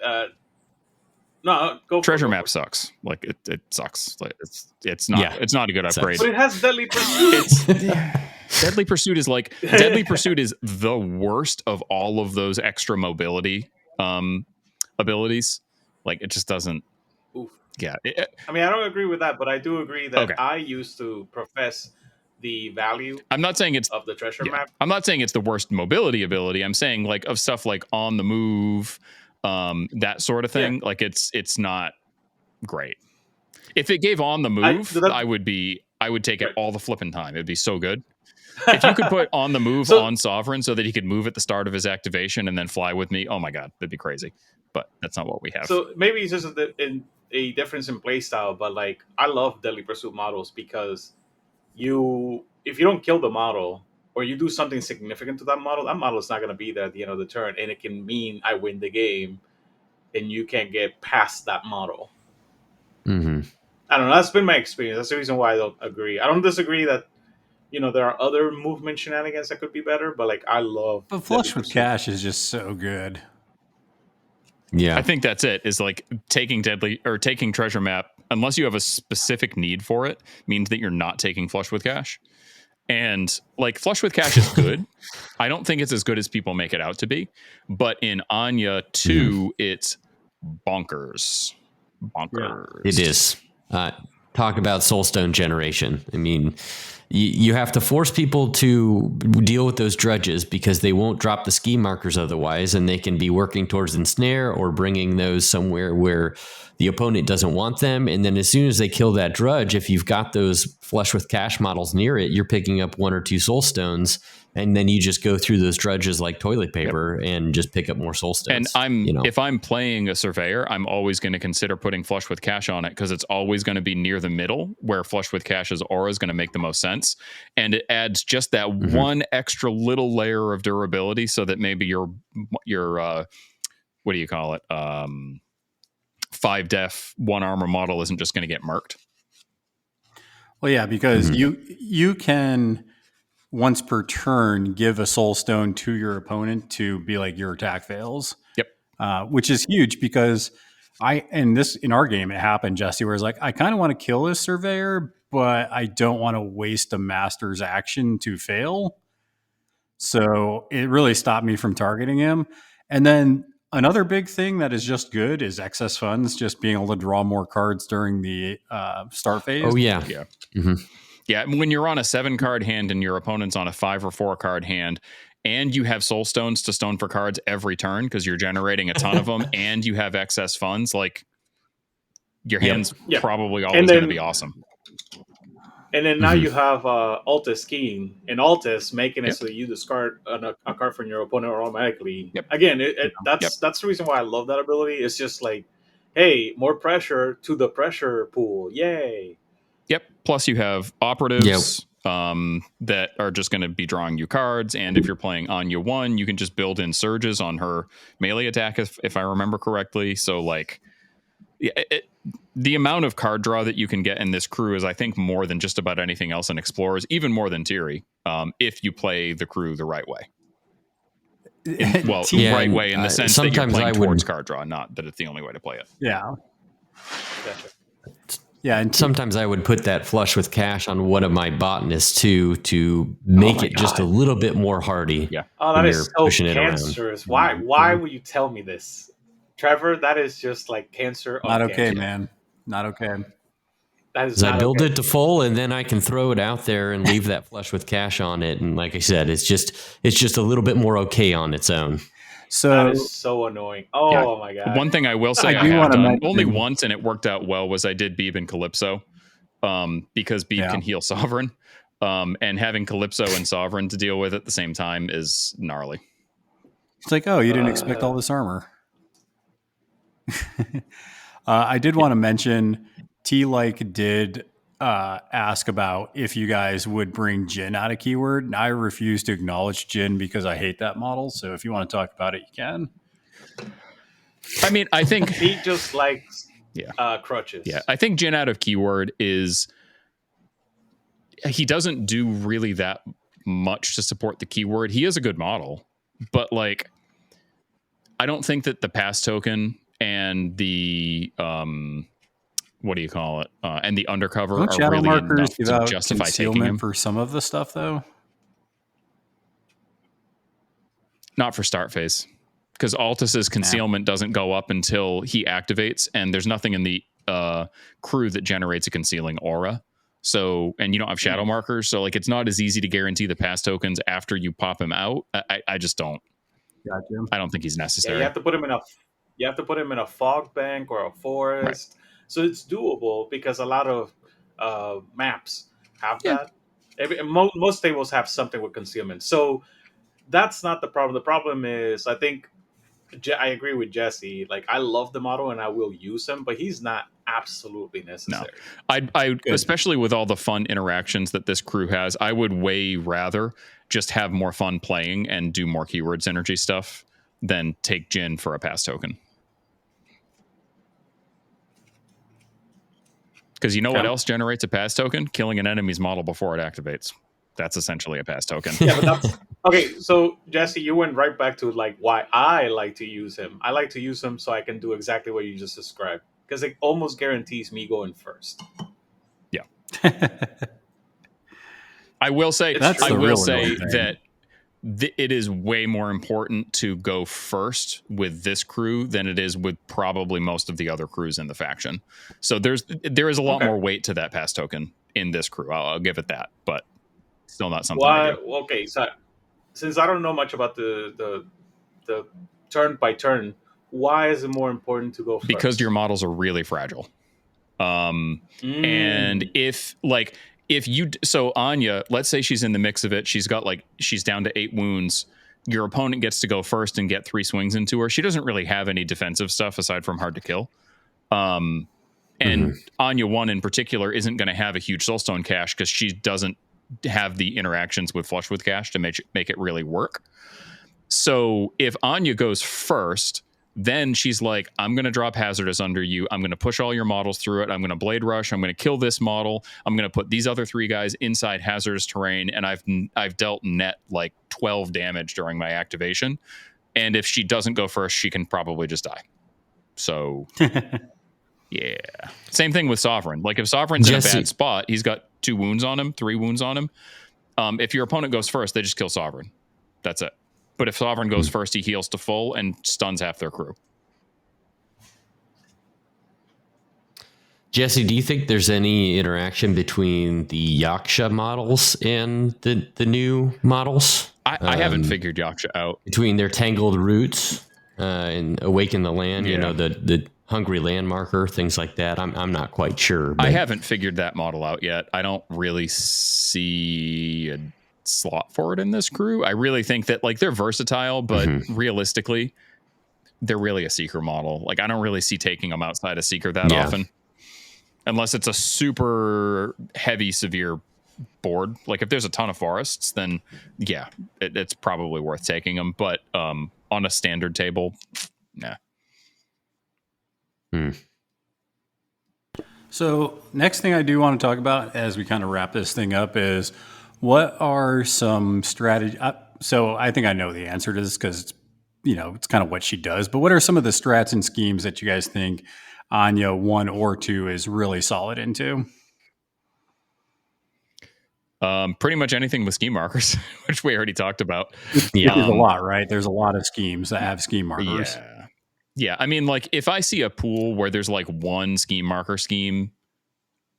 No, go. Treasure Map sucks. Like it sucks. Like it's not. It's not a good upgrade. But it has Deadly Pursuit. Deadly Pursuit is like Deadly Pursuit is the worst of all of those extra mobility abilities. Like it just doesn't. Oof. Yeah. I mean, I don't agree with that, but I do agree that I used to profess the value I'm not saying it's of the treasure map. I'm not saying it's the worst mobility ability. I'm saying like of stuff like on the move, that sort of thing. Like it's not great. If it gave on the move, I would take it all the flipping time. It'd be so good. If you could put on the move on Sovereign so that he could move at the start of his activation and then fly with me, oh my god, that'd be crazy. But that's not what we have. So maybe it's just a difference in playstyle, but like I love Deadly Pursuit models because if you don't kill the model or you do something significant to that model is not going to be there at the end of the turn, and it can mean I win the game, and you can't get past that model. Mm-hmm. I don't know. That's been my experience. That's the reason why I don't agree. I don't disagree that there are other movement shenanigans that could be better, but like I love. But Flush with Cash is just so good. Yeah, I think that's it. Is like taking treasure map, unless you have a specific need for it, means that you're not taking Flush with Cash. And like Flush with Cash is good. I don't think it's as good as people make it out to be. But in Anya 2, it's bonkers. It is. Talk about Soulstone generation. I mean, you have to force people to deal with those drudges because they won't drop the ski markers otherwise, and they can be working towards ensnare or bringing those somewhere where the opponent doesn't want them. And then as soon as they kill that drudge, if you've got those Flush with Cash models near it, you're picking up 1 or 2 Soulstones, and then you just go through those drudges like toilet paper and just pick up more Soulstones. And if I'm playing a Surveyor, I'm always going to consider putting Flush with Cash on it because it's always going to be near the middle where Flush with Cash's aura is going to make the most sense. And it adds just that one extra little layer of durability so that maybe your what do you call it? 5 def 1 armor model isn't just going to get murked. Well, yeah, because you can once per turn give a soul stone to your opponent to be like your attack fails. Yep. Which is huge because in our game it happened, Jesse, where it's like I kind of want to kill this surveyor, but I don't want to waste a master's action to fail. So it really stopped me from targeting him. And then another big thing that is just good is excess funds, just being able to draw more cards during the start phase. Oh, yeah. Yeah. Mm-hmm. Yeah. When you're on a 7-card hand and your opponent's on a 5 or 4-card hand, and you have soul stones to stone for cards every turn because you're generating a ton of them, and you have excess funds, like your hand's probably always going to be awesome. And then now you have Altis skiing, and Altis making it so you discard a card from your opponent automatically. Yep. Again, that's the reason why I love that ability. It's just like, hey, more pressure to the pressure pool. Yay. Yep. Plus you have operatives that are just going to be drawing you cards. And if you're playing Anya 1, you can just build in surges on her melee attack, if I remember correctly. So like, the amount of card draw that you can get in this crew is, I think, more than just about anything else in Explorers, even more than Tiri, if you play the crew the right way. Right way in the sense that you're playing towards card draw, not that it's the only way to play it. Yeah. Gotcha. Yeah, and sometimes I would put that Flush with Cash on one of my botanists too to make it just a little bit more hardy. Yeah. Oh, that is so cancerous. Why would you tell me this? Trevor, that is just like cancer. Not okay, man. Not okay. That is I build it to full, and then I can throw it out there and leave that Flush with Cash on it. And like I said, it's just a little bit more okay on its own. So that is so annoying. Oh my god. One thing I will say I have done only once, and it worked out well, was I did Beeb and Calypso, because Beeb can heal Sovereign, and having Calypso and Sovereign to deal with at the same time is gnarly. It's like, oh, you didn't expect all this armor. I did want to mention T-Like did ask about if you guys would bring Jin out of keyword, and I refuse to acknowledge Jin because I hate that model. So if you want to talk about it, you can. I mean, I think he just likes crutches. Yeah, I think Jin out of keyword is he doesn't do really that much to support the keyword. He is a good model, but like I don't think that the pass token and the what do you call it? And the undercover are really enough to justify taking him for some of the stuff, though. Not for start phase, because Altis's concealment doesn't go up until he activates, and there's nothing in the crew that generates a concealing aura. So, and you don't have shadow markers, so like it's not as easy to guarantee the pass tokens after you pop him out. I just don't. Gotcha. I don't think he's Yeah, necessary. you have to put him in a fog bank or a forest. So it's doable because a lot of maps have that. Most tables have something with concealment. So that's not the problem. The problem is, I think I agree with Jesse. Like, I love the model and I will use him, but he's not absolutely necessary. I especially with all the fun interactions that this crew has, I would way rather just have more fun playing and do more keyword synergy stuff than take Jin for a pass token. Because you know what else generates a pass token? Killing an enemy's model before it activates. That's essentially a pass token. Yeah, but that's okay. So Jesse, you went right back to like why I like to use him. I like to use him so I can do exactly what you just described because it almost guarantees me going first. Yeah. I will say that it is way more important to go first with this crew than it is with probably most of the other crews in the faction. So there is a lot more weight to that pass token in this crew. I'll give it that, but still not something I do. Okay, so since I don't know much about the turn by turn, why is it more important to go first? Because your models are really fragile. And if Anya, let's say she's in the mix of it, she's down to 8 wounds. Your opponent gets to go first and get 3 swings into her. She doesn't really have any defensive stuff aside from hard to kill. And Anya 1 in particular isn't going to have a huge soulstone cache because she doesn't have the interactions with Flush with Cache to make it really work. So if Anya goes first, then she's like, I'm going to drop Hazardous under you. I'm going to push all your models through it. I'm going to Blade Rush. I'm going to kill this model. I'm going to put these other 3 guys inside Hazardous terrain. And I've dealt net like 12 damage during my activation. And if she doesn't go first, she can probably just die. So, yeah. Same thing with Sovereign. Like if Sovereign's in a bad spot, he's got 2 wounds on him, 3 wounds on him. If your opponent goes first, they just kill Sovereign. That's it. But if Sovereign goes first, he heals to full and stuns half their crew. Jesse, do you think there's any interaction between the Yaksha models and the new models? I haven't figured Yaksha out. Between their Tangled Roots and Awaken the Land, you know, the Hungry Land Marker, things like that. I'm not quite sure. I haven't figured that model out yet. I don't really see a slot for it in this crew. I really think that like they're versatile, but realistically, they're really a Seeker model. Like I don't really see taking them outside of Seeker that often. Unless it's a super heavy, severe board. Like if there's a ton of forests, then yeah, it's probably worth taking them. But on a standard table, nah. So next thing I do want to talk about as we kind of wrap this thing up is what are some strategy? So I think I know the answer to this because it's kind of what she does. But what are some of the strats and schemes that you guys think Anya 1 or 2 is really solid into? Pretty much anything with scheme markers, which we already talked about. Yeah, there's a lot, right? There's a lot of schemes that have scheme markers. Yeah. I mean, like if I see a pool where there's like one scheme marker scheme,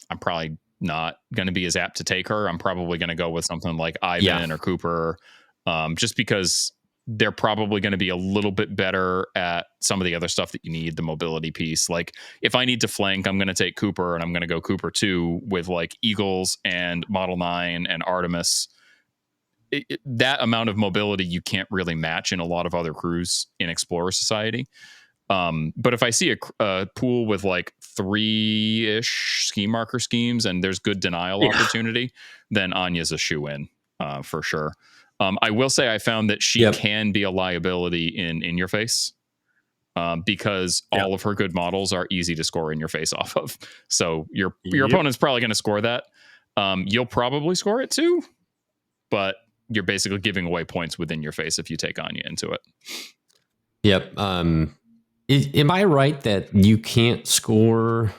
I'm probably not going to be as apt to take her. I'm probably going to go with something like Ivan or Cooper, just because they're probably going to be a little bit better at some of the other stuff that you need, the mobility piece. Like if I need to flank, I'm going to take Cooper and I'm going to go Cooper 2 with like Eagles and Model 9 and Artemis. That amount of mobility you can't really match in a lot of other crews in Explorer Society. But if I see a pool with like 3-ish scheme marker schemes and there's good denial opportunity, then Anya's a shoe-in for sure. I will say I found that she can be a liability in your face because all of her good models are easy to score in your face off of. So your opponent's probably going to score that. You'll probably score it too, but you're basically giving away points within your face if you take Anya into it. Yep. Am I right that you can't score?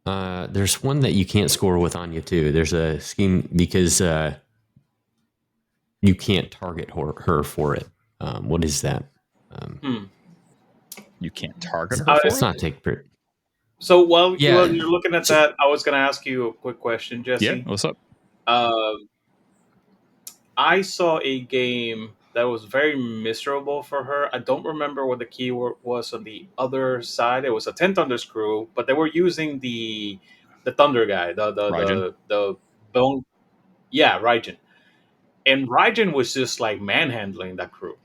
There's one that you can't score with Anya too. There's a scheme because you can't target her for it. What is that? You can't target her. Let's not take. So while Yeah. you're looking at that, I was going to ask you a quick question, Jesse. Yeah, what's up? I saw a game that was very miserable for her. I don't remember what the keyword was on the other side. It was a 10 Thunders crew, but they were using the Thunder guy, Raijin? the bone. Yeah, Raijin. And Raijin was just like manhandling that crew.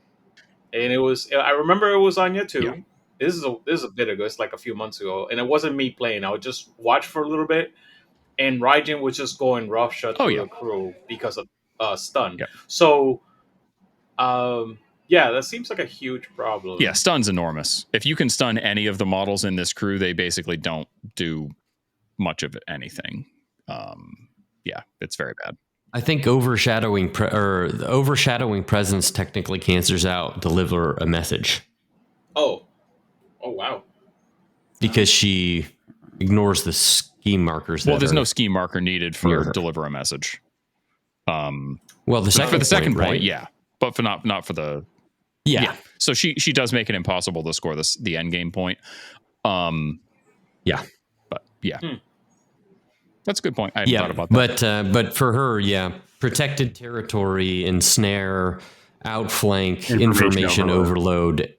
And it was, I remember it was Anya too. Yeah. This is a bit ago. It's like a few months ago, and it wasn't me playing. I would just watch for a little bit, and Raijin was just going roughshod through the crew because of stun. Yeah. So, yeah, that seems like a huge problem. Yeah, stun's enormous. If you can stun any of the models in this crew, they basically don't do much of anything. Yeah, it's very bad. I think overshadowing presence technically cancels out deliver a message. Oh wow! Because she ignores the scheme markers. Well, there's no scheme marker needed for deliver a message. Well, the second point, right? yeah, but for not for the yeah. So she does make it impossible to score the end game point. Yeah, but yeah. That's a good point. I hadn't thought about that. But for her, protected territory, ensnare, outflank, information overload.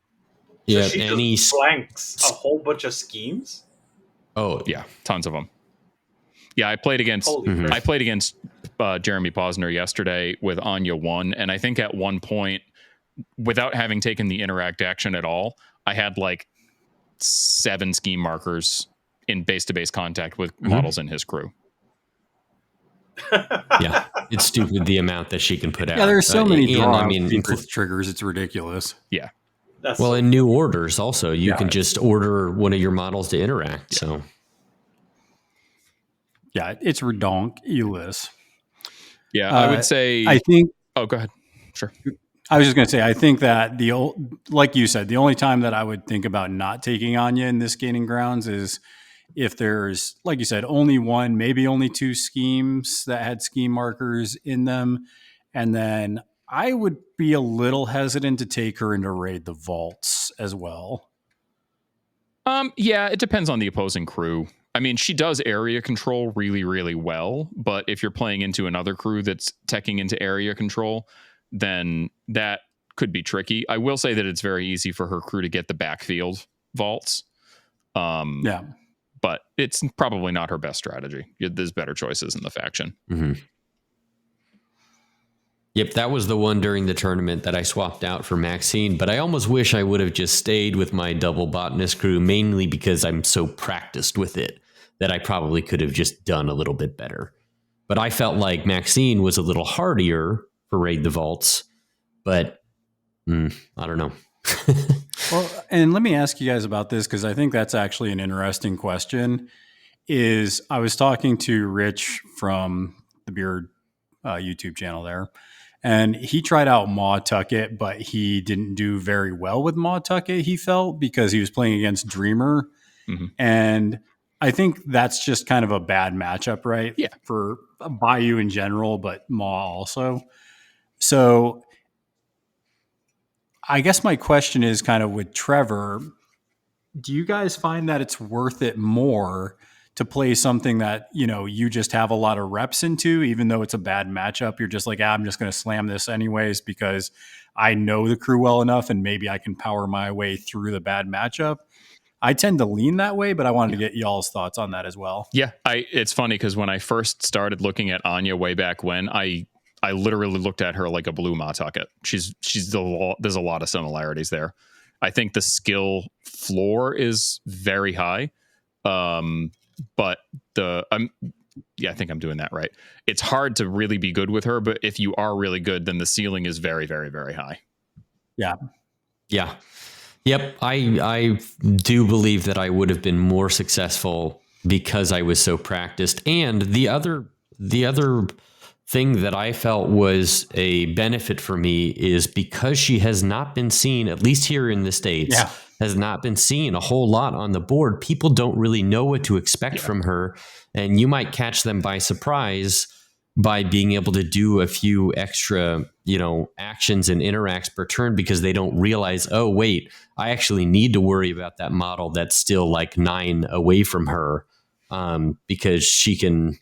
So she just flanks a whole bunch of schemes. Oh yeah, tons of them. Yeah, I played against Jeremy Posner yesterday with Anya 1, and I think at one point, without having taken the interact action at all, I had like 7 scheme markers in base-to-base contact with models in his crew. Yeah, it's stupid the amount that she can put out. Yeah, there's so many secret triggers. It's ridiculous. Yeah. In new orders also, you can just order one of your models to interact. Yeah. So, yeah, it's redonkulous. Yeah, I would say. I think. Oh, go ahead. Sure. I was just going to say, I think that like you said, the only time that I would think about not taking Anya in this gaining grounds is if there's, like you said, only one, maybe only 2 schemes that had scheme markers in them. And then I would be a little hesitant to take her into raid the vaults as well. Yeah, it depends on the opposing crew. I mean, she does area control really, really well. But if you're playing into another crew that's teching into area control, then that could be tricky. I will say that it's very easy for her crew to get the backfield vaults. But it's probably not her best strategy. There's better choices in the faction. Mm-hmm. Yep, that was the one during the tournament that I swapped out for Maxine, but I almost wish I would have just stayed with my double botanist crew, mainly because I'm so practiced with it that I probably could have just done a little bit better. But I felt like Maxine was a little hardier for raid the vaults, but I don't know. Well, and let me ask you guys about this, because I think that's actually an interesting question. I was talking to Rich from the Beard YouTube channel there, and he tried out Maw Tucket, but he didn't do very well with Maw Tucket, he felt, because he was playing against Dreamer. Mm-hmm. And I think that's just kind of a bad matchup, right? Yeah. For Bayou in general, but Maw also. So I guess my question is kind of with Trevor, do you guys find that it's worth it more to play something that, you just have a lot of reps into, even though it's a bad matchup? You're just like, I'm just going to slam this anyways because I know the crew well enough and maybe I can power my way through the bad matchup. I tend to lean that way, but I wanted to get y'all's thoughts on that as well. Yeah, it's funny because when I first started looking at Anya way back when, I literally looked at her like a blue Mawtucket. There's a lot of similarities there. I think the skill floor is very high, but I think I'm doing that right. It's hard to really be good with her, but if you are really good, then the ceiling is very, very, very high. Yeah. Yep, I do believe that I would have been more successful because I was so practiced. And the other thing that I felt was a benefit for me is because she has not been seen, at least here in the States, has not been seen a whole lot on the board. People don't really know what to expect from her, and you might catch them by surprise by being able to do a few extra, actions and interacts per turn because they don't realize, oh, wait, I actually need to worry about that model that's still like 9 away from her, because she can,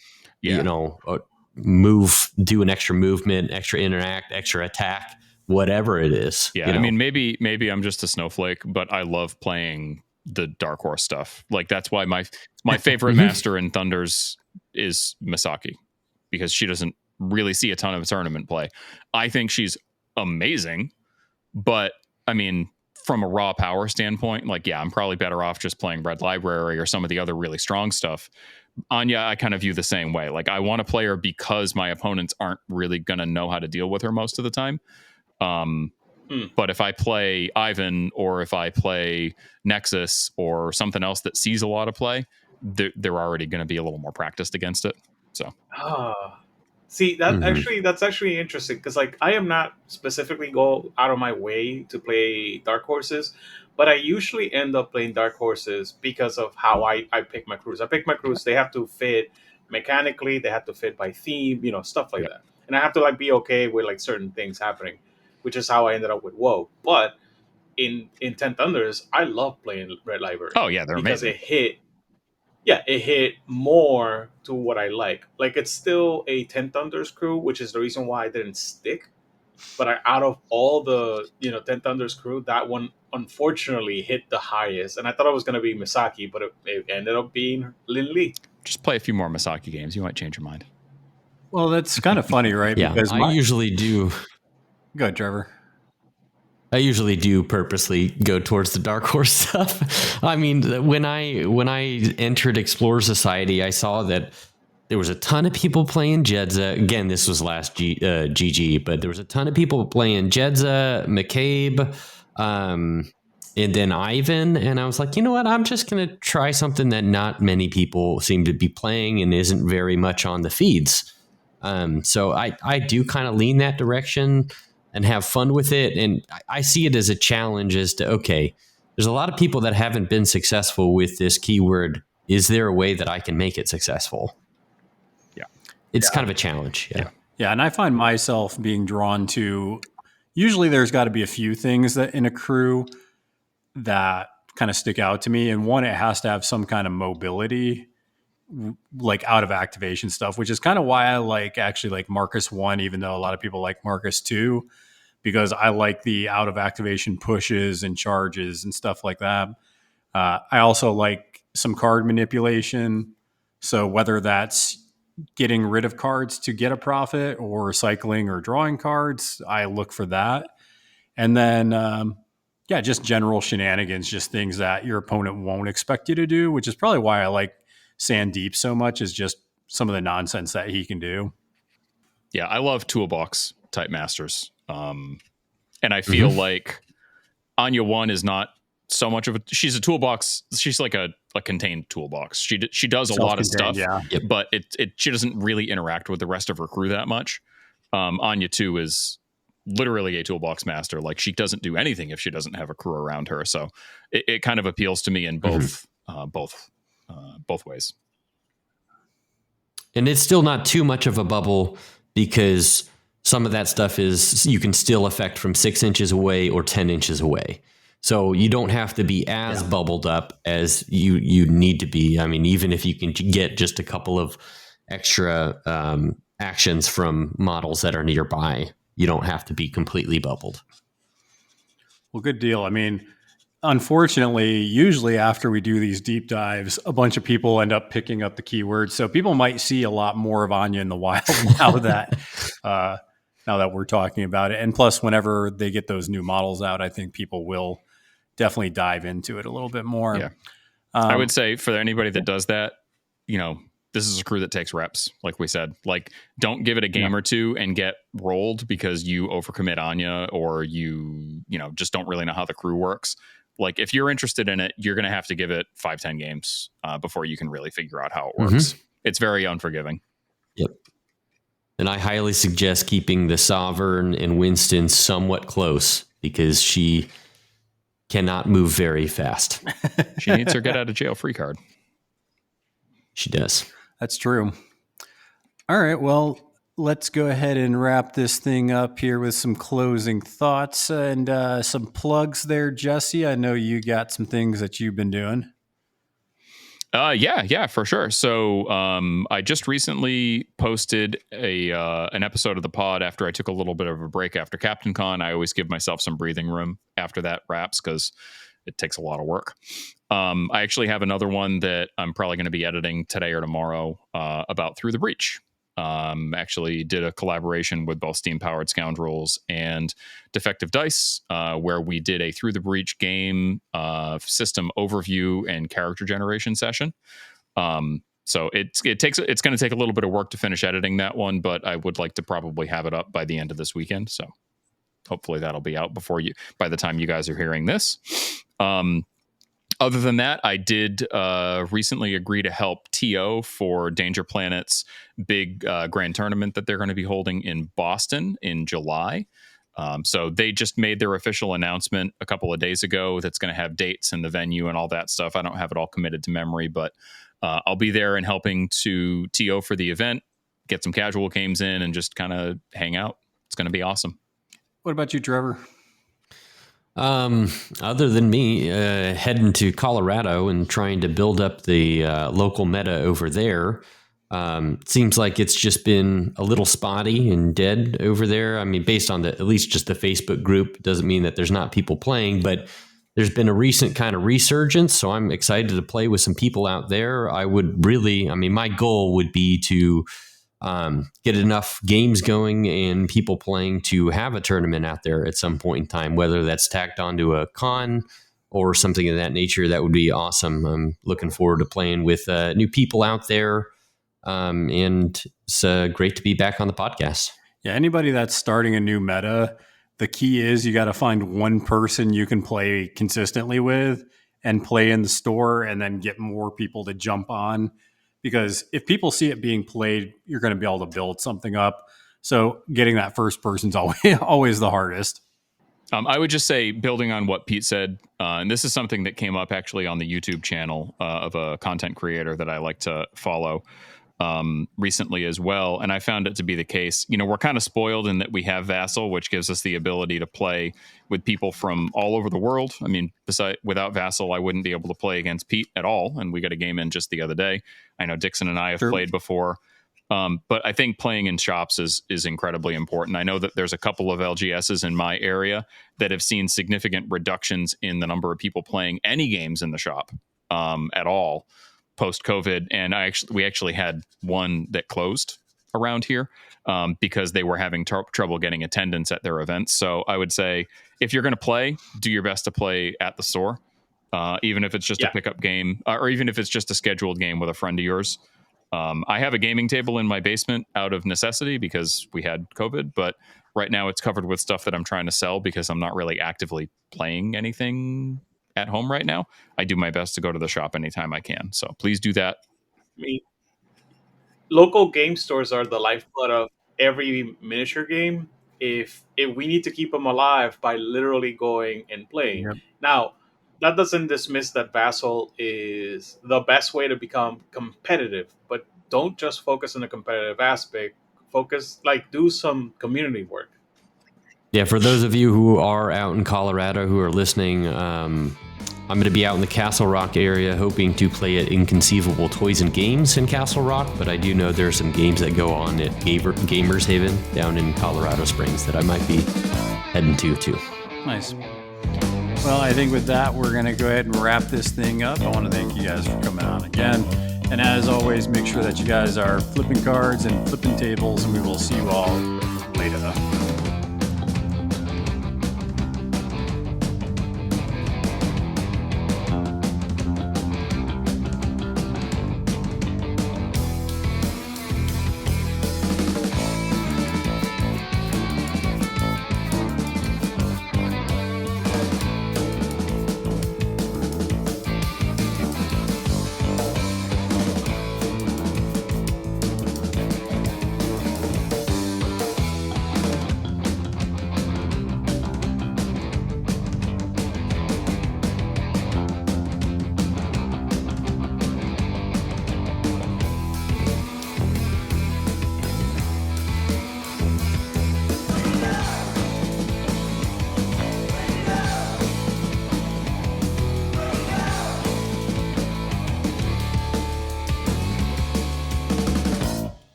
move, do an extra movement, extra interact, extra attack, whatever it is. Yeah, I mean, maybe I'm just a snowflake, but I love playing the Dark Horse stuff. Like that's why my favorite master in Thunders is Misaki, because she doesn't really see a ton of tournament play. I think she's amazing, but I mean, from a raw power standpoint, like, yeah, I'm probably better off just playing Red Library or some of the other really strong stuff. Anya, I kind of view the same way. Like, I want to play her because my opponents aren't really going to know how to deal with her most of the time. But if I play Ivan or if I play Nexus or something else that sees a lot of play, they're already going to be a little more practiced against it. So, see that's actually interesting because like I am not specifically go out of my way to play Dark Horses, but I usually end up playing Dark Horses because of how I pick my crews. I pick my crews; they have to fit mechanically, they have to fit by theme, stuff like that, and I have to like be okay with like certain things happening, which is how I ended up with WoW. But in 10 Thunders, I love playing Red Library. Oh yeah, they're because amazing. it hit more to what I like. Like it's still a 10 Thunders crew, which is the reason why I didn't stick. But out of all the 10 Thunders crew, that one unfortunately hit the highest, and I thought it was going to be Misaki, but it ended up being Lin Lee. Just play a few more Misaki games, you might change your mind. Well, that's kind of funny, right? Yeah, because I usually do. Go ahead, Trevor. I usually do purposely go towards the Dark Horse stuff. I mean, when I entered Explorer Society, I saw that there was a ton of people playing Jedza. Again, this was last GG, but there was a ton of people playing Jedza, McCabe, and then Ivan. And I was like, you know what? I'm just going to try something that not many people seem to be playing and isn't very much on the feeds. So I do kind of lean that direction and have fun with it. And I see it as a challenge as to, okay, there's a lot of people that haven't been successful with this keyword. Is there a way that I can make it successful? Yeah. It's kind of a challenge. Yeah. And I find myself being drawn to, usually there's got to be a few things that in a crew that kind of stick out to me. And one, it has to have some kind of mobility, like out of activation stuff, which is kind of why I like Marcus 1, even though a lot of people like Marcus 2, because I like the out of activation pushes and charges and stuff like that. I also like some card manipulation. So whether that's getting rid of cards to get a profit or cycling or drawing cards, I look for that. And then, just general shenanigans, just things that your opponent won't expect you to do, which is probably why I like Sandeep so much, is just some of the nonsense that he can do. Yeah, I love toolbox type masters. And I feel like Anya 1 is not so much of she's a toolbox. She's like a contained toolbox. She does a lot of stuff, but she doesn't really interact with the rest of her crew that much. Anya 2 is literally a toolbox master. Like she doesn't do anything if she doesn't have a crew around her. So it kind of appeals to me in both ways. And it's still not too much of a bubble because some of that stuff is you can still affect from 6 inches away or 10 inches away. So you don't have to be as bubbled up as you need to be. I mean, even if you can get just a couple of extra actions from models that are nearby, you don't have to be completely bubbled. Well, good deal. I mean, unfortunately, usually after we do these deep dives, a bunch of people end up picking up the keywords. So people might see a lot more of Anya in the wild now that we're talking about it. And plus, whenever they get those new models out, I think people will definitely dive into it a little bit more. Yeah. I would say for anybody that does that, this is a crew that takes reps, like we said. Like, don't give it a game or two and get rolled because you overcommit Anya or you just don't really know how the crew works. Like, if you're interested in it, you're going to have to give it 5-10 games before you can really figure out how it works. It's very unforgiving. Yep. And I highly suggest keeping the Sovereign and Winston somewhat close because she cannot move very fast. She needs her get out of jail free card. She does. That's true. All right. Well, let's go ahead and wrap this thing up here with some closing thoughts and some plugs there, Jesse. I know you got some things that you've been doing. Yeah, for sure. So I just recently posted an episode of the pod after I took a little bit of a break after Captain Con. I always give myself some breathing room after that wraps because it takes a lot of work. I actually have another one that I'm probably going to be editing today or tomorrow about Through the Breach. Actually did a collaboration with both Steam Powered Scoundrels and Defective Dice, where we did a Through the Breach game system overview and character generation session. So it's going to take a little bit of work to finish editing that one, but I would like to probably have it up by the end of this weekend. So hopefully that'll be out by the time you guys are hearing this. Other than that, I did recently agree to help TO for Danger Planet's big grand tournament that they're going to be holding in Boston in July. So they just made their official announcement a couple of days ago that's going to have dates and the venue and all that stuff. I don't have it all committed to memory, but I'll be there and helping to TO for the event, get some casual games in, and just kind of hang out. It's going to be awesome. What about you, Trevor? Other than me heading to Colorado and trying to build up the local meta over there, seems like it's just been a little spotty and dead over there. I mean, based on at least just the Facebook group, doesn't mean that there's not people playing, but there's been a recent kind of resurgence. So I'm excited to play with some people out there. My goal would be to get enough games going and people playing to have a tournament out there at some point in time, whether that's tacked onto a con or something of that nature. That would be awesome. I'm looking forward to playing with new people out there. And it's great to be back on the podcast. Yeah, anybody that's starting a new meta, the key is you got to find one person you can play consistently with and play in the store and then get more people to jump on. Because if people see it being played, you're going to be able to build something up. So getting that first person's always the hardest. I would just say, building on what Pete said, and this is something that came up actually on the YouTube channel of a content creator that I like to follow recently as well. And I found it to be the case. You know, we're kind of spoiled in that we have Vassal, which gives us the ability to play with people from all over the world. I mean, without Vassal, I wouldn't be able to play against Pete at all. And we got a game in just the other day. I know Dixon and I have played before. But I think playing in shops is incredibly important. I know that there's a couple of LGSs in my area that have seen significant reductions in the number of people playing any games in the shop at all post-COVID. And we actually had one that closed around here because they were having trouble getting attendance at their events. So I would say, if you're going to play, do your best to play at the store, even if it's just a pickup game, or even if it's just a scheduled game with a friend of yours. I have a gaming table in my basement out of necessity because we had COVID, but right now it's covered with stuff that I'm trying to sell because I'm not really actively playing anything at home right now. I do my best to go to the shop anytime I can. So please do that. Local game stores are the lifeblood of every miniature game. If we need to keep them alive by literally going and playing. Yep. Now, that doesn't dismiss that Vassal is the best way to become competitive, but don't just focus on the competitive aspect. Do some community work. Yeah, for those of you who are out in Colorado who are listening, I'm going to be out in the Castle Rock area hoping to play at Inconceivable Toys and Games in Castle Rock, but I do know there are some games that go on at Gamers Haven down in Colorado Springs that I might be heading to too. Nice. Well, I think with that, we're going to go ahead and wrap this thing up. I want to thank you guys for coming on again. And as always, make sure that you guys are flipping cards and flipping tables, and we will see you all later.